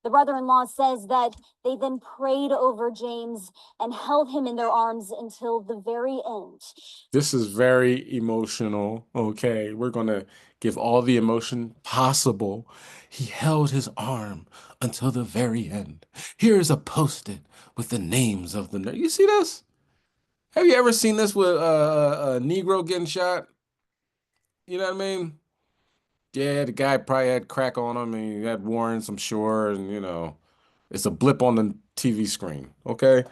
The brother-in-law says that they then prayed over James and held him in their arms until the very end. This is very emotional. Okay, we're going to give all the emotion possible. He held his arm until the very end. Here is a post-it with the names of the. You see this? Have you ever seen this with a Negro getting shot? You know what I mean? Yeah, the guy probably had crack on him, and he had warrants, I'm sure, and it's a blip on the TV screen. Okay,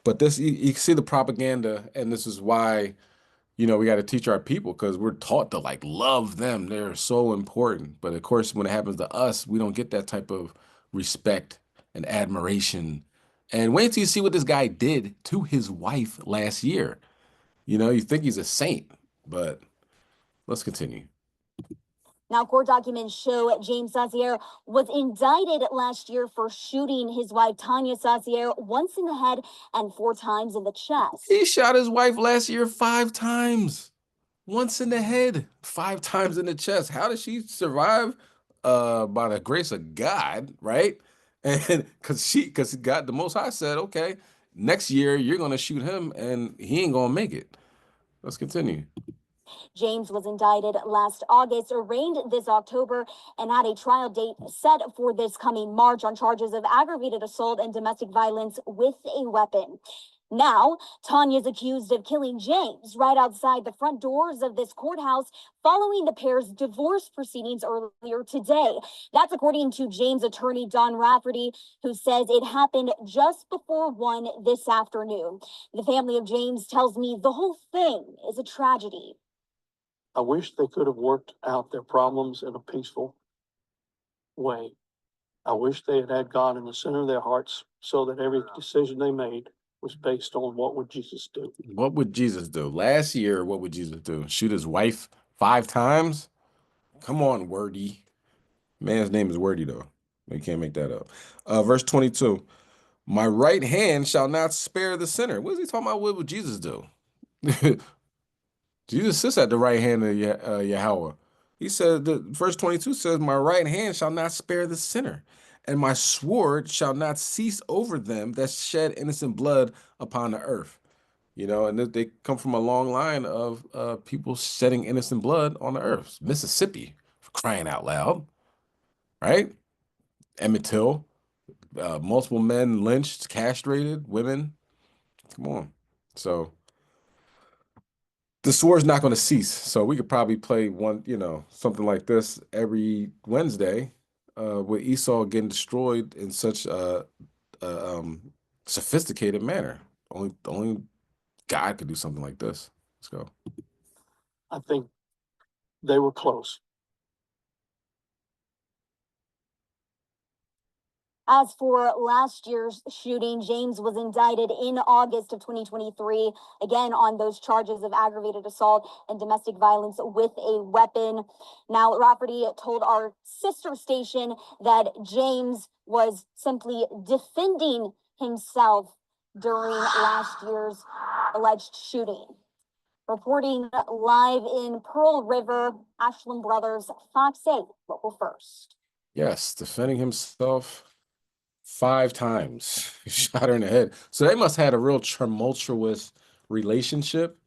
but this you see the propaganda, and this is why. We got to teach our people because we're taught to like love them. They're so important. But of course, when it happens to us, we don't get that type of respect and admiration. And wait till you see what this guy did to his wife last year. You think he's a saint, but let's continue. Now, court documents show James Saucier was indicted last year for shooting his wife, Tanya Saucier, once in the head and 4 times in the chest. He shot his wife last year 5 times. Once in the head, 5 times in the chest. How did she survive? By the grace of God, right? And because God, the Most High said, okay, next year you're gonna shoot him, and he ain't gonna make it. Let's continue. James was indicted last August, arraigned this October, and had a trial date set for this coming March on charges of aggravated assault and domestic violence with a weapon. Now, Tanya's accused of killing James right outside the front doors of this courthouse following the pair's divorce proceedings earlier today. That's according to James' attorney, Don Rafferty, who says it happened just before 1 this afternoon. The family of James tells me the whole thing is a tragedy. I wish they could have worked out their problems in a peaceful way. I wish they had had God in the center of their hearts so that every decision they made was based on what would Jesus do. What would Jesus do? Last year, what would Jesus do? Shoot his wife 5 times? Come on, Wordy. Man's name is Wordy, though. You can't make that up. Verse 22. My right hand shall not spare the sinner. What is he talking about? What would Jesus do? Jesus sits at the right hand of Yahweh. He said, verse 22 says, my right hand shall not spare the sinner, and my sword shall not cease over them that shed innocent blood upon the earth. And they come from a long line of people shedding innocent blood on the earth. Mississippi, for crying out loud, right? Emmett Till, multiple men lynched, castrated, women. Come on. So the war's not going to cease. So we could probably play one, something like this every Wednesday, with Esau getting destroyed in such a sophisticated manner. Only God could do something like this. Let's go. I think they were close. As for last year's shooting, James was indicted in August of 2023, again on those charges of aggravated assault and domestic violence with a weapon. Now, Rafferty told our sister station that James was simply defending himself during last year's alleged shooting. Reporting live in Pearl River, Ashland Brothers, Fox 8, Local First. Yes, defending himself 5 times. Shot her in the head. So they must have had a real tumultuous relationship.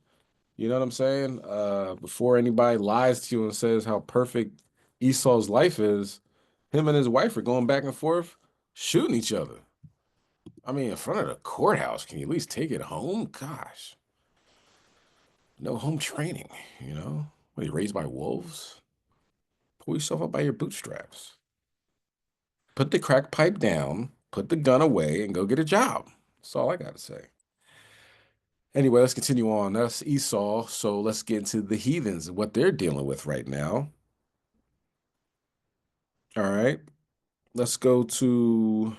You know what I'm saying? Before anybody lies to you and says how perfect Esau's life is, him and his wife are going back and forth, shooting each other. I mean, in front of the courthouse. Can you at least take it home? Gosh. No home training, What, are you raised by wolves? Pull yourself up by your bootstraps. Put the crack pipe down, put the gun away, and go get a job. That's all I got to say. Anyway, let's continue on. That's Esau. So let's get into the heathens and what they're dealing with right now. All right. Let's go to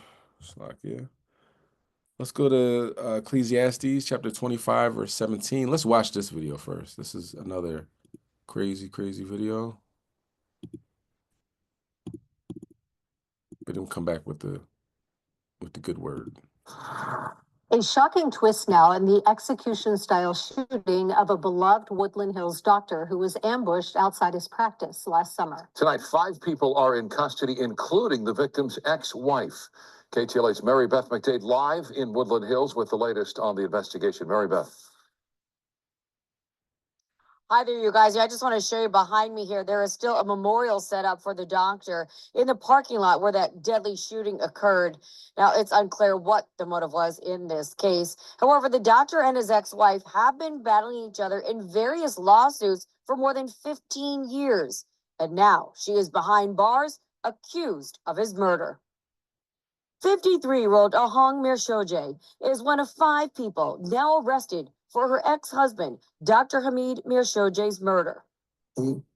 Let's go to Ecclesiastes chapter 25, verse 17. Let's watch this video first. This is another crazy, crazy video. But then come back with the good word. A shocking twist now in the execution-style shooting of a beloved Woodland Hills doctor who was ambushed outside his practice last summer. Tonight, 5 people are in custody, including the victim's ex-wife. KTLA's Mary Beth McDade live in Woodland Hills with the latest on the investigation. Mary Beth. Hi there, you guys. I just want to show you behind me here. There is still a memorial set up for the doctor in the parking lot where that deadly shooting occurred. Now, it's unclear what the motive was in this case. However, the doctor and his ex-wife have been battling each other in various lawsuits for more than 15 years. And now she is behind bars, accused of his murder. 53-year-old Ahong Mirshoje is one of 5 people now arrested for her ex-husband, Dr. Hamid Mirshoje's murder.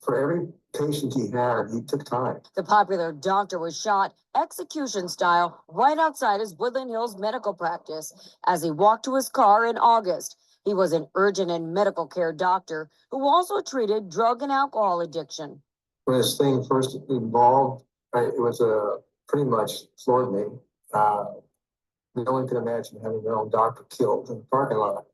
For every patient he had, he took time. The popular doctor was shot execution style right outside his Woodland Hills medical practice as he walked to his car in August. He was an urgent and medical care doctor who also treated drug and alcohol addiction. When this thing first evolved, it was pretty much floored me. No one could imagine having their own doctor killed in the parking lot.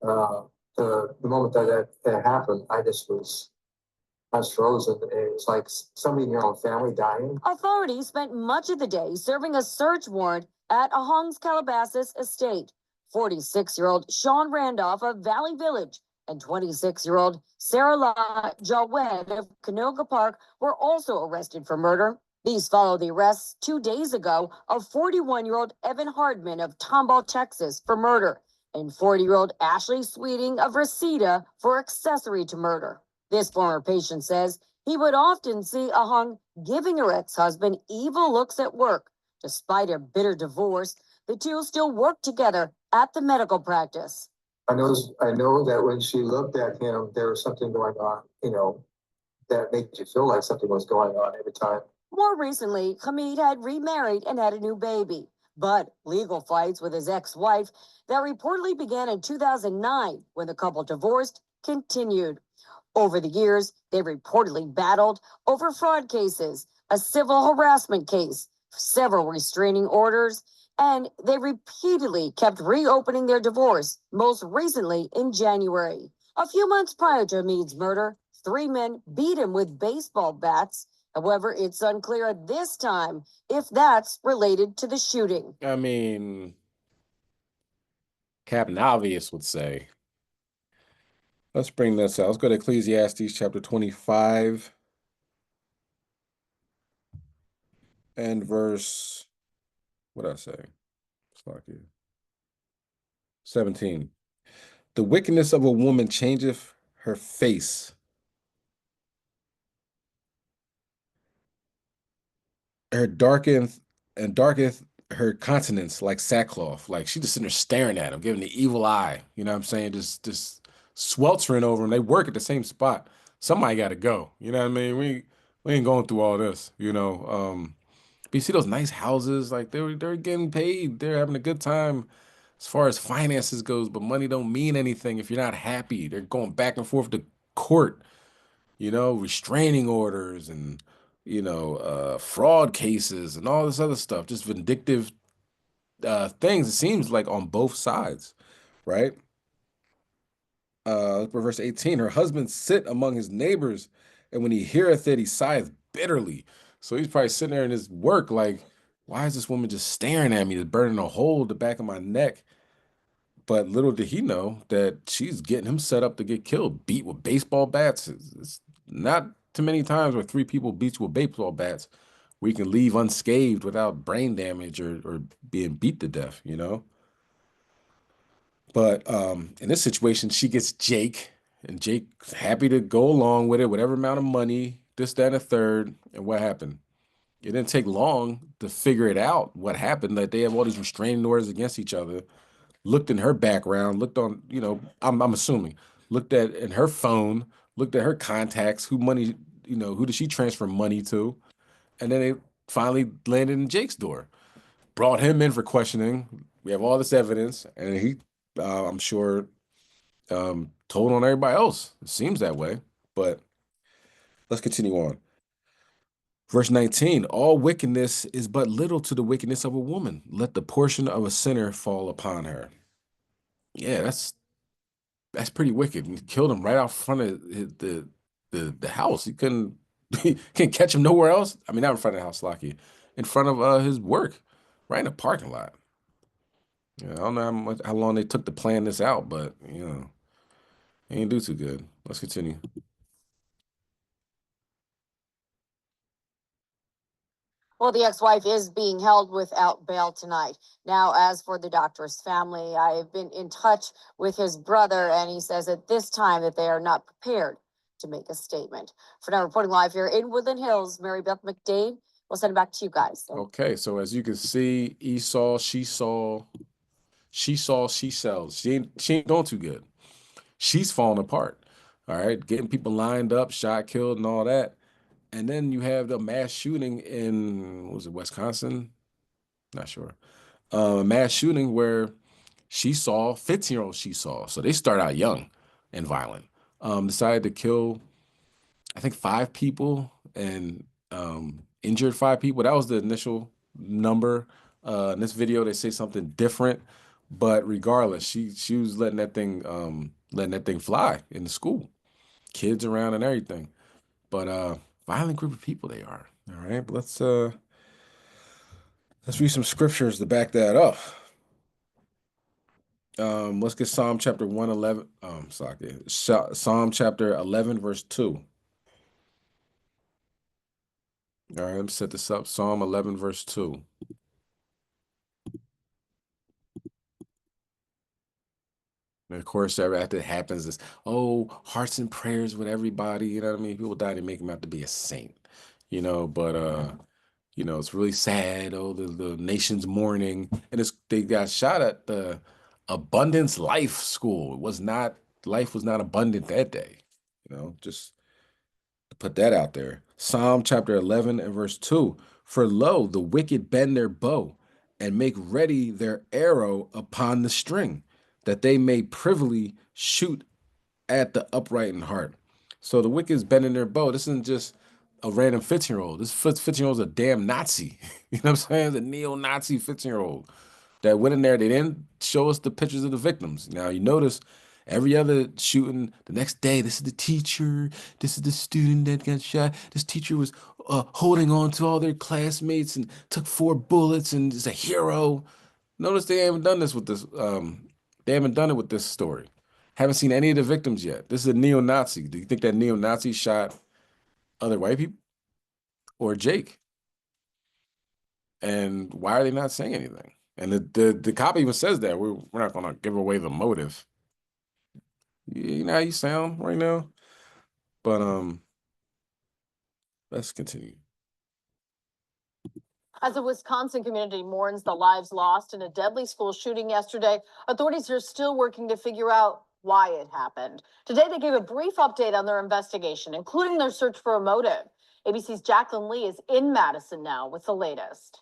The moment that happened, I was frozen. It was like somebody in your own family dying. Authorities spent much of the day serving a search warrant at Ahong's Calabasas estate. 46-year-old Sean Randolph of Valley Village and 26-year-old Sarah La Jawed of Canoga Park were also arrested for murder. These follow the arrests 2 days ago of 41-year-old Evan Hardman of Tomball, Texas for murder, and 40-year-old Ashley Sweeting of Reseda for accessory to murder. This former patient says he would often see Ahong giving her ex-husband evil looks at work. Despite a bitter divorce, the two still work together at the medical practice. I know that when she looked at him, there was something going on, that made you feel like something was going on every time. More recently, Hamid had remarried and had a new baby. But legal fights with his ex-wife that reportedly began in 2009 when the couple divorced continued. Over the years, they reportedly battled over fraud cases, a civil harassment case, several restraining orders, and they repeatedly kept reopening their divorce, most recently in January. A few months prior to Hamid's murder, 3 men beat him with baseball bats. However, it's unclear at this time if that's related to the shooting. I mean, Captain Obvious would say. Let's bring this out. Let's go to Ecclesiastes chapter 25 and verse What I say? It's like it. 17. The wickedness of a woman changeth her face. Her darketh her countenance like sackcloth. Like she just sitting there staring at him, giving the evil eye. You know what I'm saying? Just sweltering over him. They work at the same spot. Somebody got to go. You know what I mean? We ain't going through all this. But you see those nice houses, like they're getting paid. They're having a good time as far as finances goes, but money don't mean anything if you're not happy. They're going back and forth to court, restraining orders and fraud cases and all this other stuff, just vindictive things. It seems like on both sides, right? Verse 18, her husband sit among his neighbors, and when he heareth it, he sigheth bitterly. So he's probably sitting there in his work like, why is this woman just staring at me? It's burning a hole in the back of my neck. But little did he know that she's getting him set up to get killed, beat with baseball bats. It's not too many times where three people beat you with baseball bats where you can leave unscathed without brain damage or being beat to death. But in this situation, she gets Jake, and Jake's happy to go along with it, whatever amount of money, this, that, and a third. And what happened? It didn't take long to figure it out what happened. That they have all these restraining orders against each other. Looked in her background, looked on, I'm assuming, looked at in her phone, looked at her contacts, who money, who did she transfer money to? And then they finally landed in Jake's door. Brought him in for questioning. We have all this evidence, and he, I'm sure, told on everybody else. It seems that way, but let's continue on. Verse 19, all wickedness is but little to the wickedness of a woman. Let the portion of a sinner fall upon her. Yeah, that's pretty wicked. He killed him right out front of the house. He couldn't he can't catch him nowhere else. I mean, not in front of the house, Lucky, in front of his work, right in the parking lot. Yeah, I don't know how long they took to plan this out, but they didn't do too good. Let's continue. Well, the ex-wife is being held without bail tonight. Now, as for the doctor's family, I've been in touch with his brother, and he says at this time that they are not prepared to make a statement. For now, reporting live here in Woodland Hills, Mary Beth McDade, we'll send it back to you guys. Okay, so as you can see, Esau, she sells. She ain't doing too good. She's falling apart. All right, getting people lined up, shot, killed, and all that. And then you have the mass shooting in, what was it, Wisconsin? Not sure. A mass shooting where 15-year-old she saw. So they start out young and violent. Decided to kill, I think, 5 people and injured 5 people. That was the initial number. In this video, they say something different. But regardless, she was letting that thing fly in the school. Kids around and everything. But violent group of people they are. All right, but let's read some scriptures to back that up. Let's get Psalm chapter 111. Psalm chapter 11, verse 2. All right, let me set this up. Psalm 11, verse 2. And of course, after it happens, is hearts and prayers with everybody. You know what I mean? People die to make him out to be a saint. But it's really sad. Oh, the nation's mourning, and they got shot at the Abundance Life School. Life was not abundant that day. Just to put that out there. Psalm chapter 11 and verse 2. For lo, the wicked bend their bow and make ready their arrow upon the string, that they may privily shoot at the upright in heart. So the wicked is bending their bow. This isn't just a random 15-year-old. This 15-year-old is a damn Nazi. You know what I'm saying? The neo-Nazi 15-year-old that went in there. They didn't show us the pictures of the victims. Now, you notice every other shooting, the next day, this is the teacher, this is the student that got shot. This teacher was holding on to all their classmates and took 4 bullets and is a hero. Notice they haven't done this with this. They haven't done it with this story. Haven't seen any of the victims yet. This is a neo-Nazi. Do you think that neo-Nazi shot other white people or Jake? And why are they not saying anything? And the cop even says that we're not going to give away the motive. You know how you sound right now, but let's continue. As the Wisconsin community mourns the lives lost in a deadly school shooting yesterday, authorities are still working to figure out why it happened. Today, they gave a brief update on their investigation, including their search for a motive. ABC's Jacqueline Lee is in Madison now with the latest.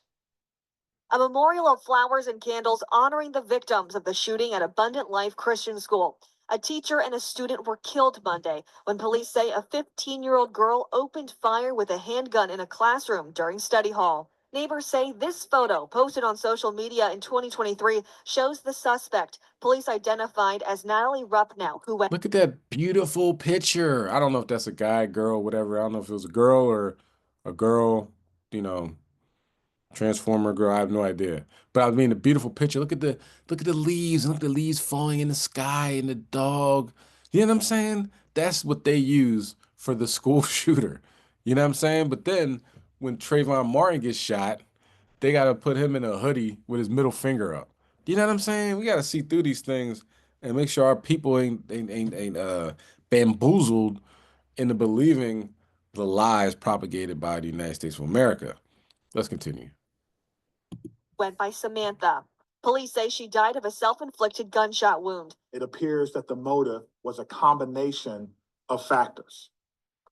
A memorial of flowers and candles honoring the victims of the shooting at Abundant Life Christian School. A teacher and a student were killed Monday when police say a 15-year-old girl opened fire with a handgun in a classroom during study hall. Neighbors say this photo, posted on social media in 2023, shows the suspect. Police identified as Natalie Ruppnow, who went. Look at that beautiful picture. I don't know if that's a guy, girl, whatever. I don't know if it was a girl or a girl, you know, Transformer girl. I have no idea. But I mean, the beautiful picture. Look at the leaves. Look at the leaves falling in the sky and the dog. You know what I'm saying? That's what they use for the school shooter. You know what I'm saying? But then when Trayvon Martin gets shot, they got to put him in a hoodie with his middle finger up. You know what I'm saying? We got to see through these things and make sure our people ain't bamboozled into believing the lies propagated by the United States of America. Let's continue. Went by Samantha. Police say she died of a self-inflicted gunshot wound. It appears that the motive was a combination of factors.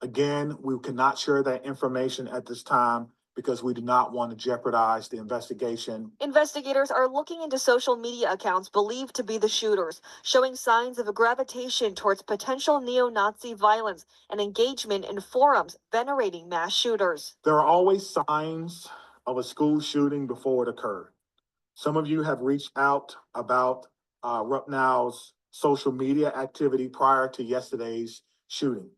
Again, we cannot share that information at this time because we do not want to jeopardize the investigation. Investigators are looking into social media accounts believed to be the shooters, showing signs of a gravitation towards potential neo-Nazi violence and engagement in forums venerating mass shooters. There are always signs of a school shooting before it occurred. Some of you have reached out about Ruppnow's social media activity prior to yesterday's shooting.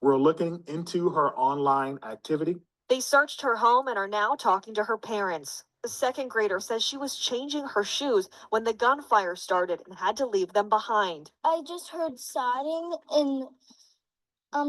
We're looking into her online activity. They searched her home and are now talking to her parents. The second grader says she was changing her shoes when the gunfire started and had to leave them behind. I just heard sobbing and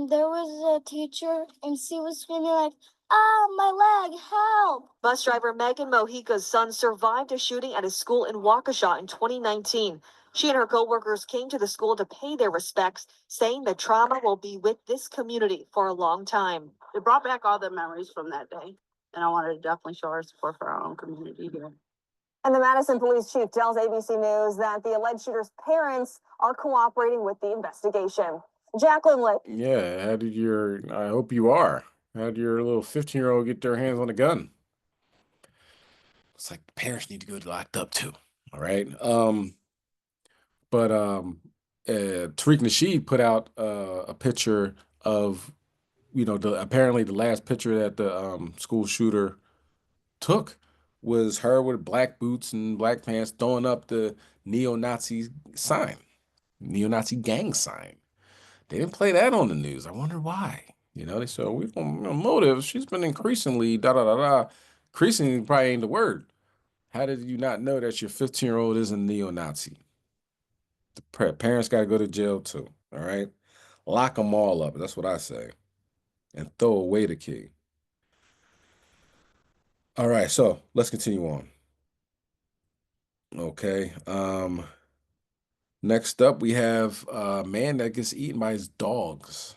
there was a teacher and she was screaming like, "Ah, my leg, help!" Bus driver Megan Mojica's son survived a shooting at his school in Waukesha in 2019. She and her coworkers came to the school to pay their respects, saying the trauma will be with this community for a long time. It brought back all the memories from that day, and I wanted to definitely show our support for our own community here. And the Madison police chief tells ABC News that the alleged shooter's parents are cooperating with the investigation. Jacqueline Lee. Yeah, I hope you are. How did your little 15-year-old get their hands on a gun? It's like the parents need to go locked up too. All right. Tariq Nasheed put out a picture of, apparently the last picture that the school shooter took was her with black boots and black pants throwing up the neo-Nazi sign, neo-Nazi gang sign. They didn't play that on the news. I wonder why. They said, we don't know motives. She's been increasingly increasingly probably ain't the word. How did you not know that your 15-year-old is a neo-Nazi? The parents got to go to jail too, all right? Lock them all up, that's what I say. And throw away the key. All right, so let's continue on. Okay. Next up, we have a man that gets eaten by his dogs.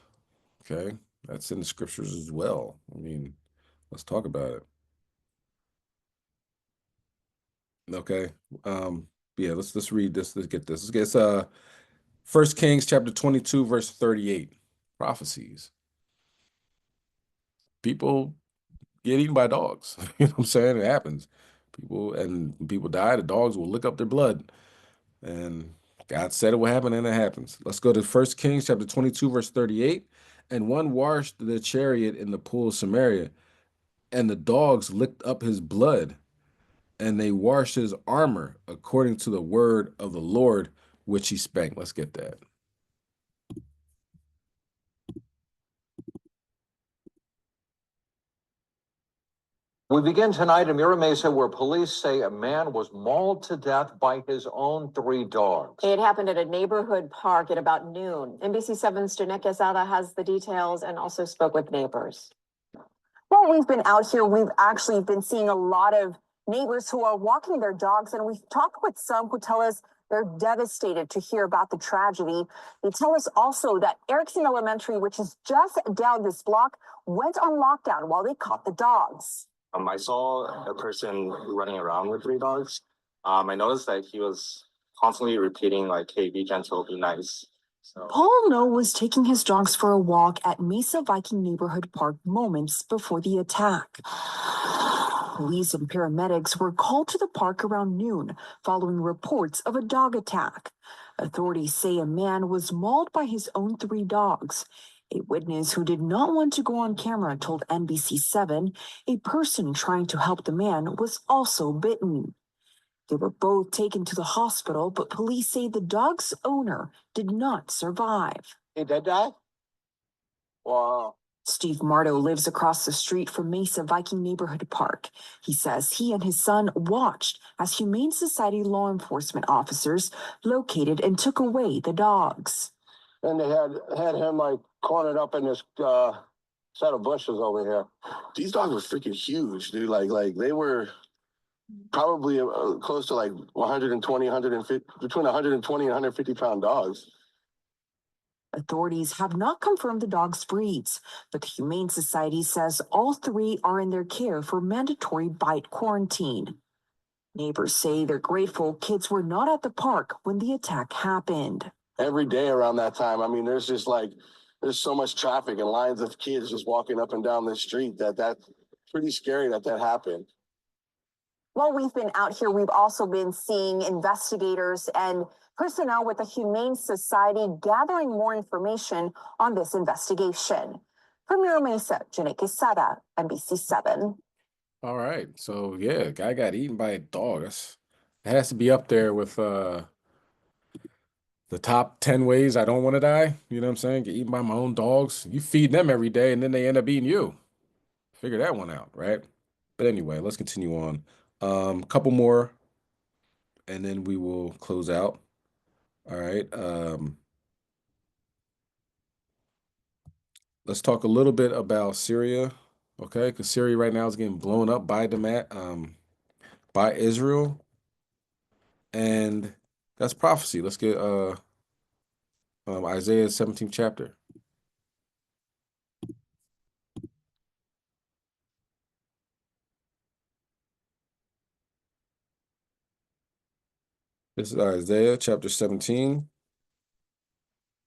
Okay, that's in the scriptures as well. I mean, let's talk about it. Okay. Yeah, let's read this. Let's get this. Let's get 1 Kings chapter 22, verse 38. Prophecies. People get eaten by dogs. You know what I'm saying? It happens. People die, the dogs will lick up their blood. And God said it will happen, and it happens. Let's go to 1 Kings chapter 22, verse 38. And one washed the chariot in the pool of Samaria, and the dogs licked up his blood, and they washed his armor according to the word of the Lord, which he spake. Let's get that. We begin tonight in Mira Mesa, where police say a man was mauled to death by his own 3 dogs. It happened at a neighborhood park at about noon. NBC7's Janek Quesada has the details and also spoke with neighbors. While we've been out here, we've actually been seeing a lot of neighbors who are walking their dogs, and we've talked with some who tell us they're devastated to hear about the tragedy. They tell us also that Erickson Elementary, which is just down this block, went on lockdown while they caught the dogs. I saw a person running around with 3 dogs. I noticed that he was constantly repeating like, "Hey, be gentle, be nice." So Paul No was taking his dogs for a walk at Mesa Viking Neighborhood Park moments before the attack. Police and paramedics were called to the park around noon following reports of a dog attack. Authorities say a man was mauled by his own 3 dogs. A witness who did not want to go on camera told NBC7 a person trying to help the man was also bitten. They were both taken to the hospital, but police say the dog's owner did not survive. He did die? Wow. Steve Marto lives across the street from Mesa Viking Neighborhood Park. He says he and his son watched as Humane Society law enforcement officers located and took away the dogs. And they had him like cornered up in this set of bushes over here. These dogs were freaking huge, dude. Like they were probably close to like 120, 150, between 120 and 150 pound dogs. Authorities have not confirmed the dogs' breeds, but the Humane Society says all 3 are in their care for mandatory bite quarantine. Neighbors say they're grateful kids were not at the park when the attack happened. Every day around that time, I mean, there's so much traffic and lines of kids just walking up and down the street that's pretty scary that happened. While we've been out here, we've also been seeing investigators and personnel with the Humane Society gathering more information on this investigation. From Mira Mesa, Janae Quesada, NBC7. All right. So yeah, guy got eaten by a dog. It has to be up there with the top 10 ways I don't want to die. You know what I'm saying? Get eaten by my own dogs. You feed them every day and then they end up eating you. Figure that one out, right? But anyway, let's continue on. Couple more and then we will close out. All right. Let's talk a little bit about Syria, okay? Because Syria right now is getting blown up by by Israel, and that's prophecy. Let's get Isaiah 17th chapter. This is Isaiah chapter 17.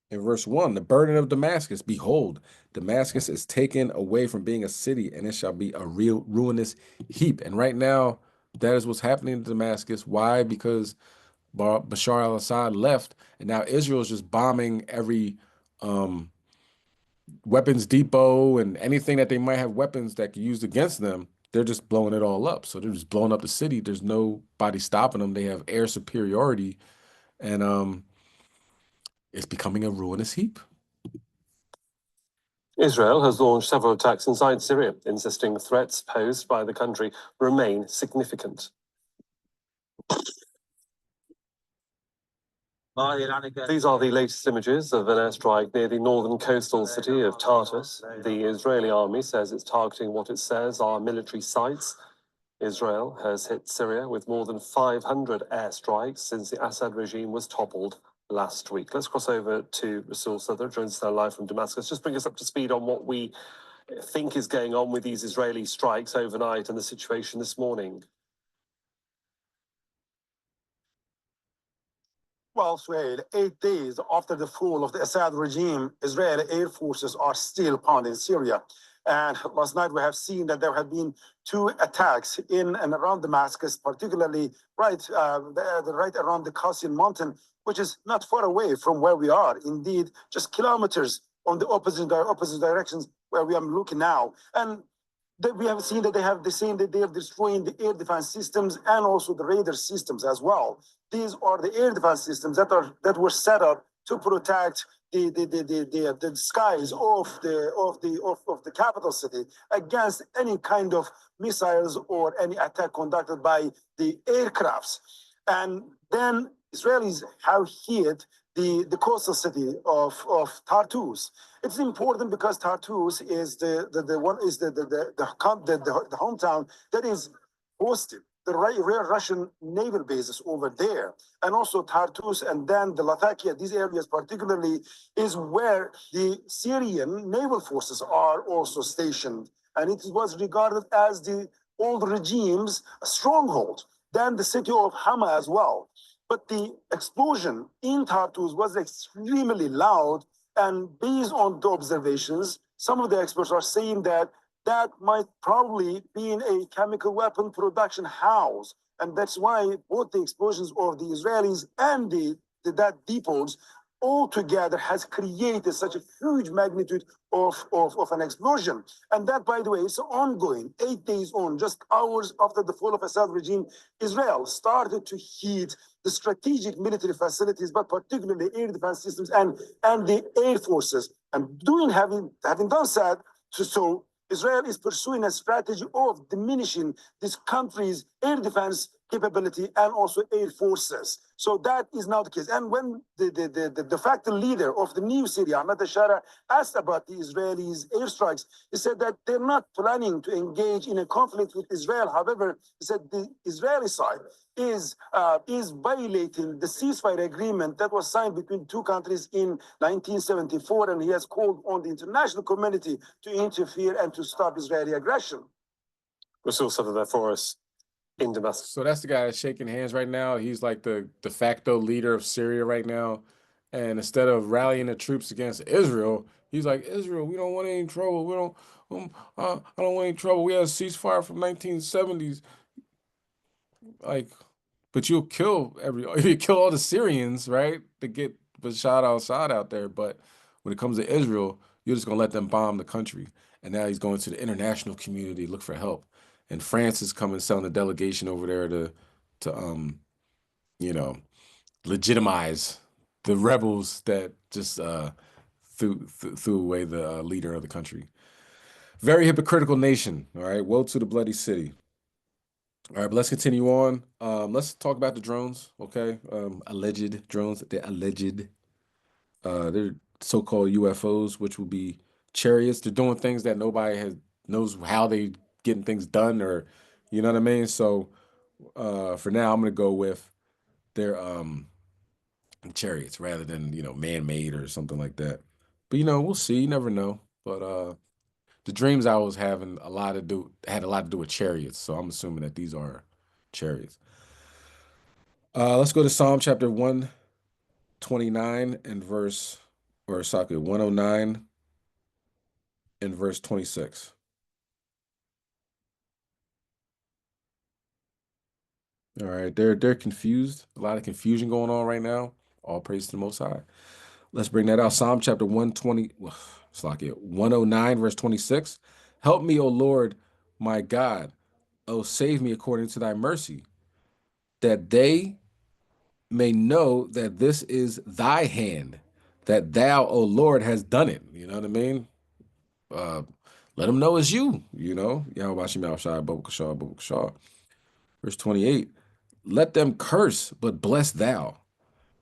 In verse 1, the burden of Damascus, behold, Damascus is taken away from being a city, and it shall be a real ruinous heap. And right now, that is what's happening in Damascus. Why? Because Bashar al-Assad left, and now Israel is just bombing every weapons depot and anything that they might have weapons that could use against them. They're just blowing it all up. So they're just blowing up the city. There's nobody stopping them. They have air superiority, and it's becoming a ruinous heap. Israel has launched several attacks inside Syria, insisting threats posed by the country remain significant. These are the latest images of an airstrike near the northern coastal city of Tartus. The Israeli army says it's targeting what it says are military sites. Israel has hit Syria with more than 500 airstrikes since the Assad regime was toppled last week. Let's cross over to Rasul Sadr, joins us now live from Damascus. Just bring us up to speed on what we think is going on with these Israeli strikes overnight and the situation this morning. Well, Suhail, 8 days after the fall of the Assad regime, Israeli air forces are still pounding Syria. And last night we have seen that there have been 2 attacks in and around Damascus, particularly right around the Qasim mountain, which is not far away from where we are. Indeed, just kilometers on the opposite directions where we are looking now. And we have seen that they are destroying the air defense systems and also the radar systems as well. These are the air defense systems that were set up to protect the skies of the capital city against any kind of missiles or any attack conducted by the aircrafts. And then Israelis have hit the coastal city of Tartus. It's important because Tartus is the hometown that is hosted the real Russian naval bases over there, and also Tartus, and then the Latakia. These areas particularly is where the Syrian naval forces are also stationed, and it was regarded as the old regime's stronghold. Then the city of Hama as well. But the explosion in Tartus was extremely loud, and based on the observations, some of the experts are saying that that might probably be in a chemical weapon production house. And that's why both the explosions of the Israelis and that depots all together has created such a huge magnitude of an explosion. And that, by the way, is ongoing, 8 days on, just hours after the fall of Assad regime. Israel started to hit the strategic military facilities, but particularly air defense systems and the air forces. And having done that, so Israel is pursuing a strategy of diminishing this country's air defense capability and also air forces. So that is now the case. And when the de facto leader of the new Syria, Ahmed al-Shara, asked about the Israelis' airstrikes, he said that they're not planning to engage in a conflict with Israel. However, he said the Israeli side is violating the ceasefire agreement that was signed between two countries in 1974, and he has called on the international community to interfere and to stop Israeli aggression. We saw some of that for us in Damascus. So that's the guy that's shaking hands right now. He's like the de facto leader of Syria right now. And instead of rallying the troops against Israel, he's like, Israel, we don't want any trouble. We don't, I don't want any trouble. We had a ceasefire from 1970s. Like, but you'll kill you kill all the Syrians, right? To get Bashar al-Assad out there. But when it comes to Israel, you're just gonna let them bomb the country. And now he's going to the international community to look for help. And France is coming, sending a delegation over there to you know, legitimize the rebels that just threw away the leader of the country. Very hypocritical nation. All right, woe to the bloody city. All right, but let's continue on. Let's talk about the drones, okay? Alleged drones. They're alleged. They're so-called UFOs, which will be chariots. They're doing things that nobody knows how they getting things done, or you know what I mean. So for now, I'm gonna go with their chariots rather than man-made or something like that. But we'll see. You never know. But the dreams I was having had a lot to do with chariots. So I'm assuming that these are chariots. Let's go to Psalm chapter 129 and 109 and verse 26. All right, they're confused. A lot of confusion going on right now. All praise to the Most High. Let's bring that out. Psalm chapter 109 verse 26. Help me, O Lord, my God. O save me according to thy mercy, that they may know that this is thy hand, that thou, O Lord, has done it. You know what I mean? Let them know it's you, Yahweh Shai, Verse 28. Let them curse, but bless thou.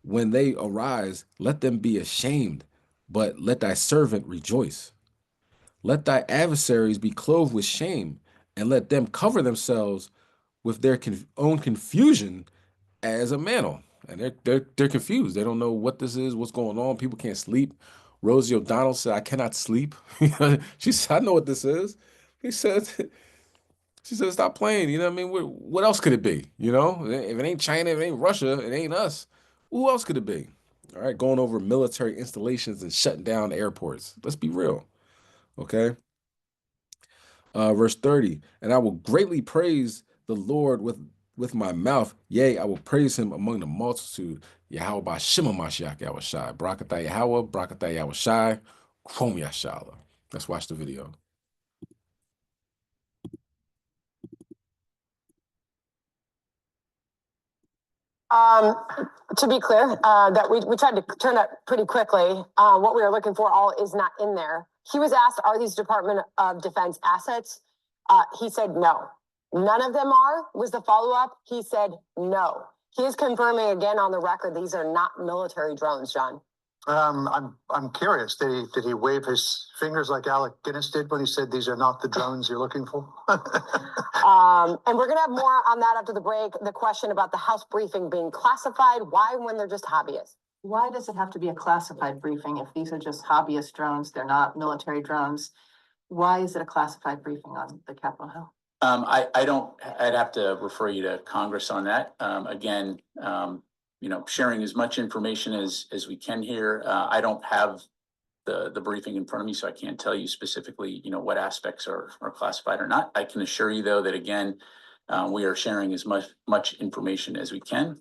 When they arise, let them be ashamed, but let thy servant rejoice. Let thy adversaries be clothed with shame, and let them cover themselves with their own confusion as a mantle. And they're confused. They don't know what this is, what's going on. People can't sleep. Rosie O'Donnell said, I cannot sleep. She said, I know what this is. She said, stop playing. You know what I mean? What else could it be? If it ain't China, if it ain't Russia, it ain't us. Who else could it be? All right, going over military installations and shutting down airports. Let's be real. Okay. Verse 30. And I will greatly praise the Lord with my mouth. Yea, I will praise him among the multitude. Yahweh Bashima Mashiach Yahushai. Barakatah Yahweh, Barakatah Yahushai, Krom Yashala. Let's watch the video. To be clear, that we tried to turn that pretty quickly. What we were looking for all is not in there. He was asked, are these Department of Defense assets? He said no. None of them are, was the follow-up. He said no. He is confirming again on the record these are not military drones, John. I'm curious. Did he wave his fingers like Alec Guinness did when he said these are not the drones you're looking for? And we're gonna have more on that after the break. The question about the House briefing being classified. Why, when they're just hobbyists? Why does it have to be a classified briefing if these are just hobbyist drones? They're not military drones. Why is it a classified briefing on the Capitol Hill? I'd have to refer you to Congress on that. Again, sharing as much information as we can here. I don't have the briefing in front of me, so I can't tell you specifically, what aspects are classified or not. I can assure you though, that again, we are sharing as much information as we can,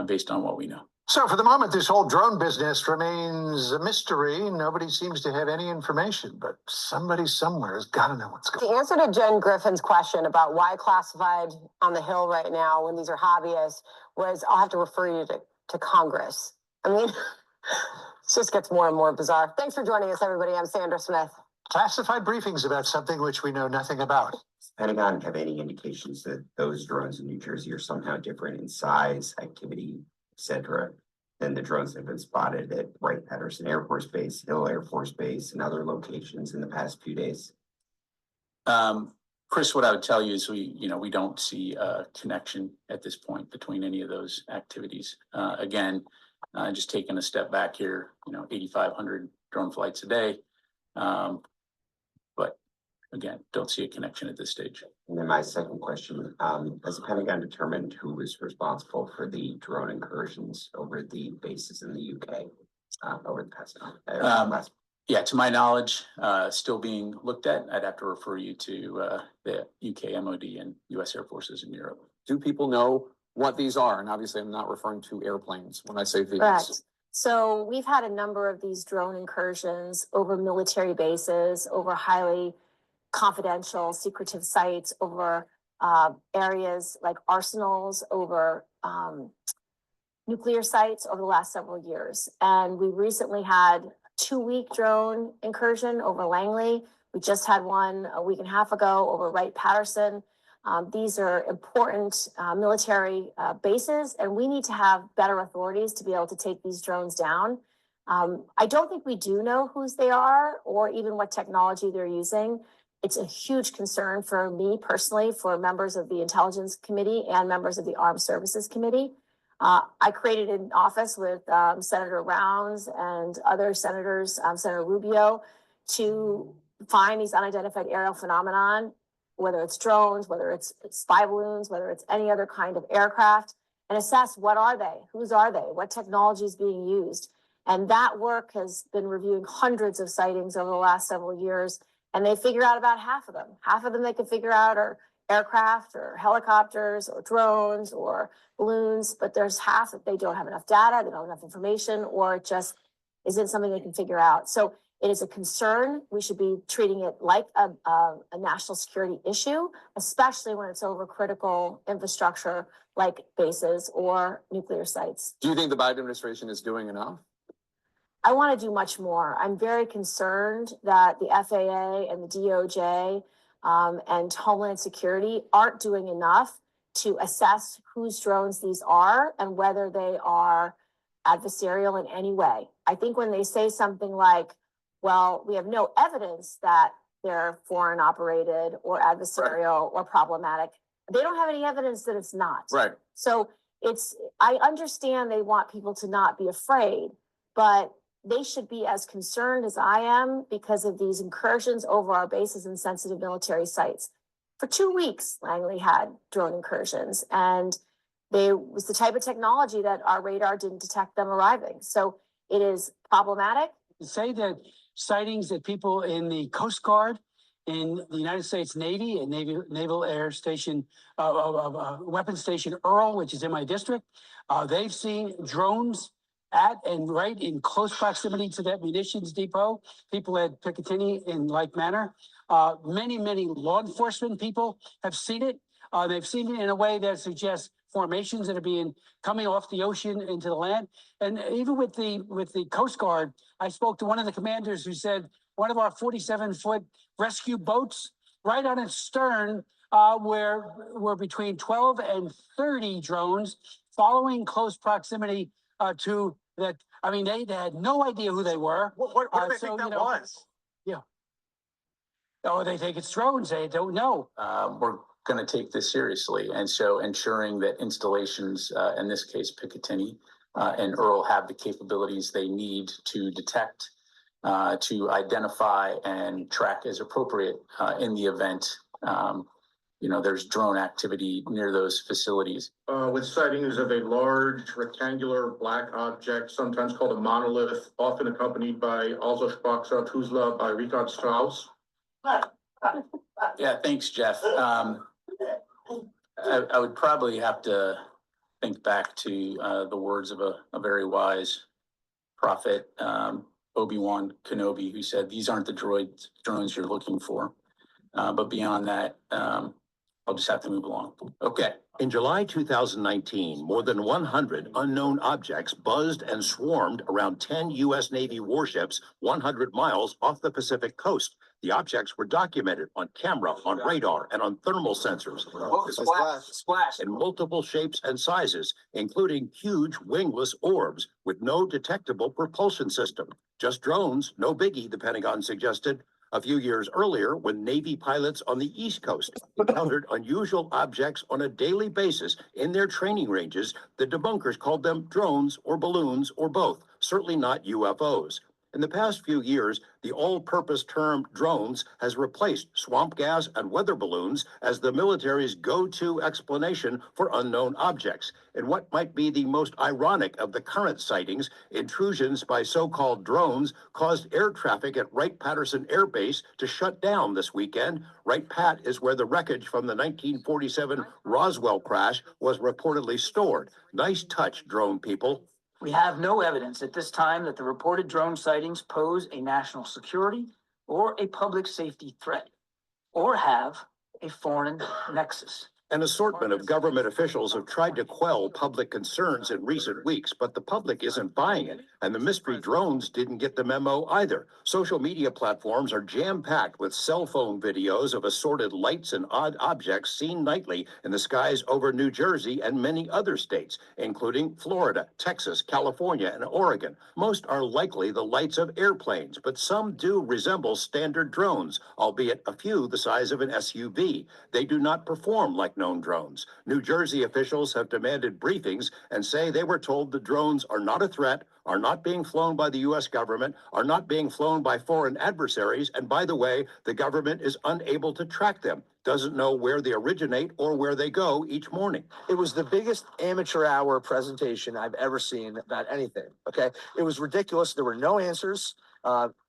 based on what we know. So for the moment, this whole drone business remains a mystery. Nobody seems to have any information, but somebody somewhere has got to know what's going on. The answer to Jen Griffin's question about why classified on the Hill right now when these are hobbyists was, I'll have to refer you to Congress. I mean, it just gets more and more bizarre. Thanks for joining us, everybody. I'm Sandra Smith. Classified briefings about something which we know nothing about. Pentagon have any indications that those drones in New Jersey are somehow different in size, activity, etc., than the drones that have been spotted at Wright-Patterson Air Force Base, Hill Air Force Base, and other locations in the past few days? Chris, what I would tell you is we don't see a connection at this point between any of those activities. Again, just taking a step back here, 8,500 drone flights a day. But again, don't see a connection at this stage. And then my second question, has the Pentagon determined who was responsible for the drone incursions over the bases in the UK over the past last? Yeah, to my knowledge, still being looked at. I'd have to refer you to the UK MOD and US Air Forces in Europe. Do people know what these are? And obviously I'm not referring to airplanes when I say these. Correct. So we've had a number of these drone incursions over military bases, over highly confidential, secretive sites, over areas like arsenals, over nuclear sites over the last several years. And we recently had a 2-week drone incursion over Langley. We just had one a week and a half ago over Wright-Patterson. These are important military bases, and we need to have better authorities to be able to take these drones down. I don't think we do know whose they are or even what technology they're using. It's a huge concern for me personally, for members of the Intelligence Committee and members of the Armed Services Committee. I created an office with Senator Rounds and other senators, Senator Rubio, to find these unidentified aerial phenomenon, whether it's drones, whether it's spy balloons, whether it's any other kind of aircraft, and assess what are they, whose are they, what technology is being used. And that work has been reviewing hundreds of sightings over the last several years, and they figure out about half of them. Half of them they can figure out are aircraft or helicopters or drones or balloons, but there's half that they don't have enough data, they don't have enough information, or it just isn't something they can figure out. So it is a concern. We should be treating it like a national security issue, especially when it's over critical infrastructure like bases or nuclear sites. Do you think the Biden administration is doing enough? I want to do much more. I'm very concerned that the FAA and the DOJ and Homeland Security aren't doing enough to assess whose drones these are and whether they are adversarial in any way. I think when they say something like, well, we have no evidence that they're foreign operated or adversarial or problematic, they don't have any evidence that it's not. Right. So I understand they want people to not be afraid, but they should be as concerned as I am because of these incursions over our bases and sensitive military sites. For 2 weeks, Langley had drone incursions, and it was the type of technology that our radar didn't detect them arriving. So it is problematic. Say that sightings that people in the Coast Guard, in the United States Navy and Naval Air Station, Weapons Station Earl, which is in my district, they've seen drones at and right in close proximity to that munitions depot. People at Picatinny in like manner. Many law enforcement people have seen it. They've seen it in a way that suggests formations that are coming off the ocean into the land. And even with the Coast Guard, I spoke to one of the commanders who said one of our 47-foot rescue boats right on its stern were between 12 and 30 drones following close proximity to that. I mean, they had no idea who they were. What do they So, think that you know, was? Yeah. Oh, they think it's drones. They don't know. We're going to take this seriously. And so ensuring that installations, in this case, Picatinny and Earl, have the capabilities they need to detect, to identify and track as appropriate in the event, you know, there's drone activity near those facilities. With sightings of a large rectangular black object, sometimes called a monolith, often accompanied by also Sprachsa Tuzla by Richard Strauss. Yeah, thanks, Jeff. I would probably have to think back to the words of a very wise prophet, Obi-Wan Kenobi, who said, "These aren't the drones you're looking for." But beyond that, I'll just have to move along. Okay. In July 2019, more than 100 unknown objects buzzed and swarmed around 10 U.S. Navy warships 100 miles off the Pacific coast. The objects were documented on camera, on radar, and on thermal sensors. Splash. In multiple shapes and sizes, including huge wingless orbs with no detectable propulsion system. Just drones, no biggie, the Pentagon suggested. A few years earlier, when Navy pilots on the East Coast encountered unusual objects on a daily basis in their training ranges, the debunkers called them drones or balloons or both, certainly not UFOs. In the past few years, the all-purpose term drones has replaced swamp gas and weather balloons as the military's go-to explanation for unknown objects. In what might be the most ironic of the current sightings, intrusions by so-called drones caused air traffic at Wright-Patterson Air Base to shut down this weekend. Wright-Pat is where the wreckage from the 1947 Roswell crash was reportedly stored. Nice touch, drone people. We have no evidence at this time that the reported drone sightings pose a national security or a public safety threat, or have a foreign nexus. An assortment of government officials have tried to quell public concerns in recent weeks, but the public isn't buying it, and the mystery drones didn't get the memo either. Social media platforms are jam-packed with cell phone videos of assorted lights and odd objects seen nightly in the skies over New Jersey and many other states, including Florida, Texas, California, and Oregon. Most are likely the lights of airplanes, but some do resemble standard drones, albeit a few the size of an SUV. They do not perform like known drones. New Jersey officials have demanded briefings and say they were told the drones are not a threat, are not being flown by the U.S. government, are not being flown by foreign adversaries, and by the way, the government is unable to track them, doesn't know where they originate or where they go each morning. It was the biggest amateur hour presentation I've ever seen about anything, okay? It was ridiculous. There were no answers.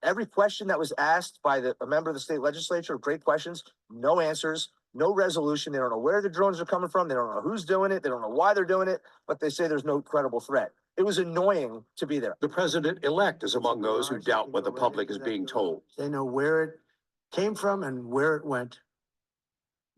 Every question that was asked by a member of the state legislature, great questions, no answers. No resolution. They don't know where the drones are coming from. They don't know who's doing it. They don't know why they're doing it, but they say there's no credible threat. It was annoying to be there. The president-elect is among those who doubt what the public is being told. They know where it came from and where it went.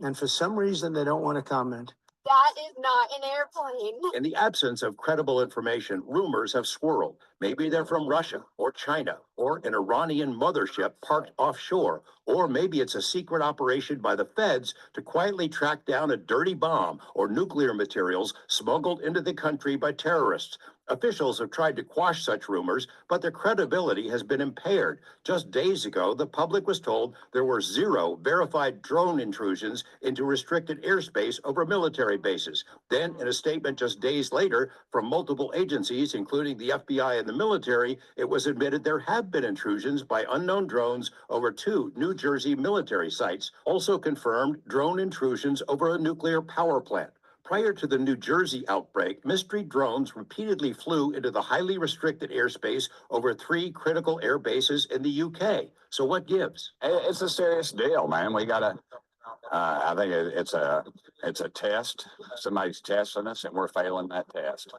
And for some reason, they don't want to comment. That is not an airplane. In the absence of credible information, rumors have swirled. Maybe they're from Russia or China or an Iranian mothership parked offshore. Or maybe it's a secret operation by the feds to quietly track down a dirty bomb or nuclear materials smuggled into the country by terrorists. Officials have tried to quash such rumors, but their credibility has been impaired. Just days ago, the public was told there were 0 verified drone intrusions into restricted airspace over military bases. Then, in a statement just days later from multiple agencies, including the FBI and the military, it was admitted there have been intrusions by unknown drones over 2 New Jersey military sites, also confirmed drone intrusions over a nuclear power plant. Prior to the New Jersey outbreak, mystery drones repeatedly flew into the highly restricted airspace over 3 critical air bases in the UK. So what gives? It's a serious deal, man. We gotta, I think it's a test. Somebody's testing us and we're failing that test.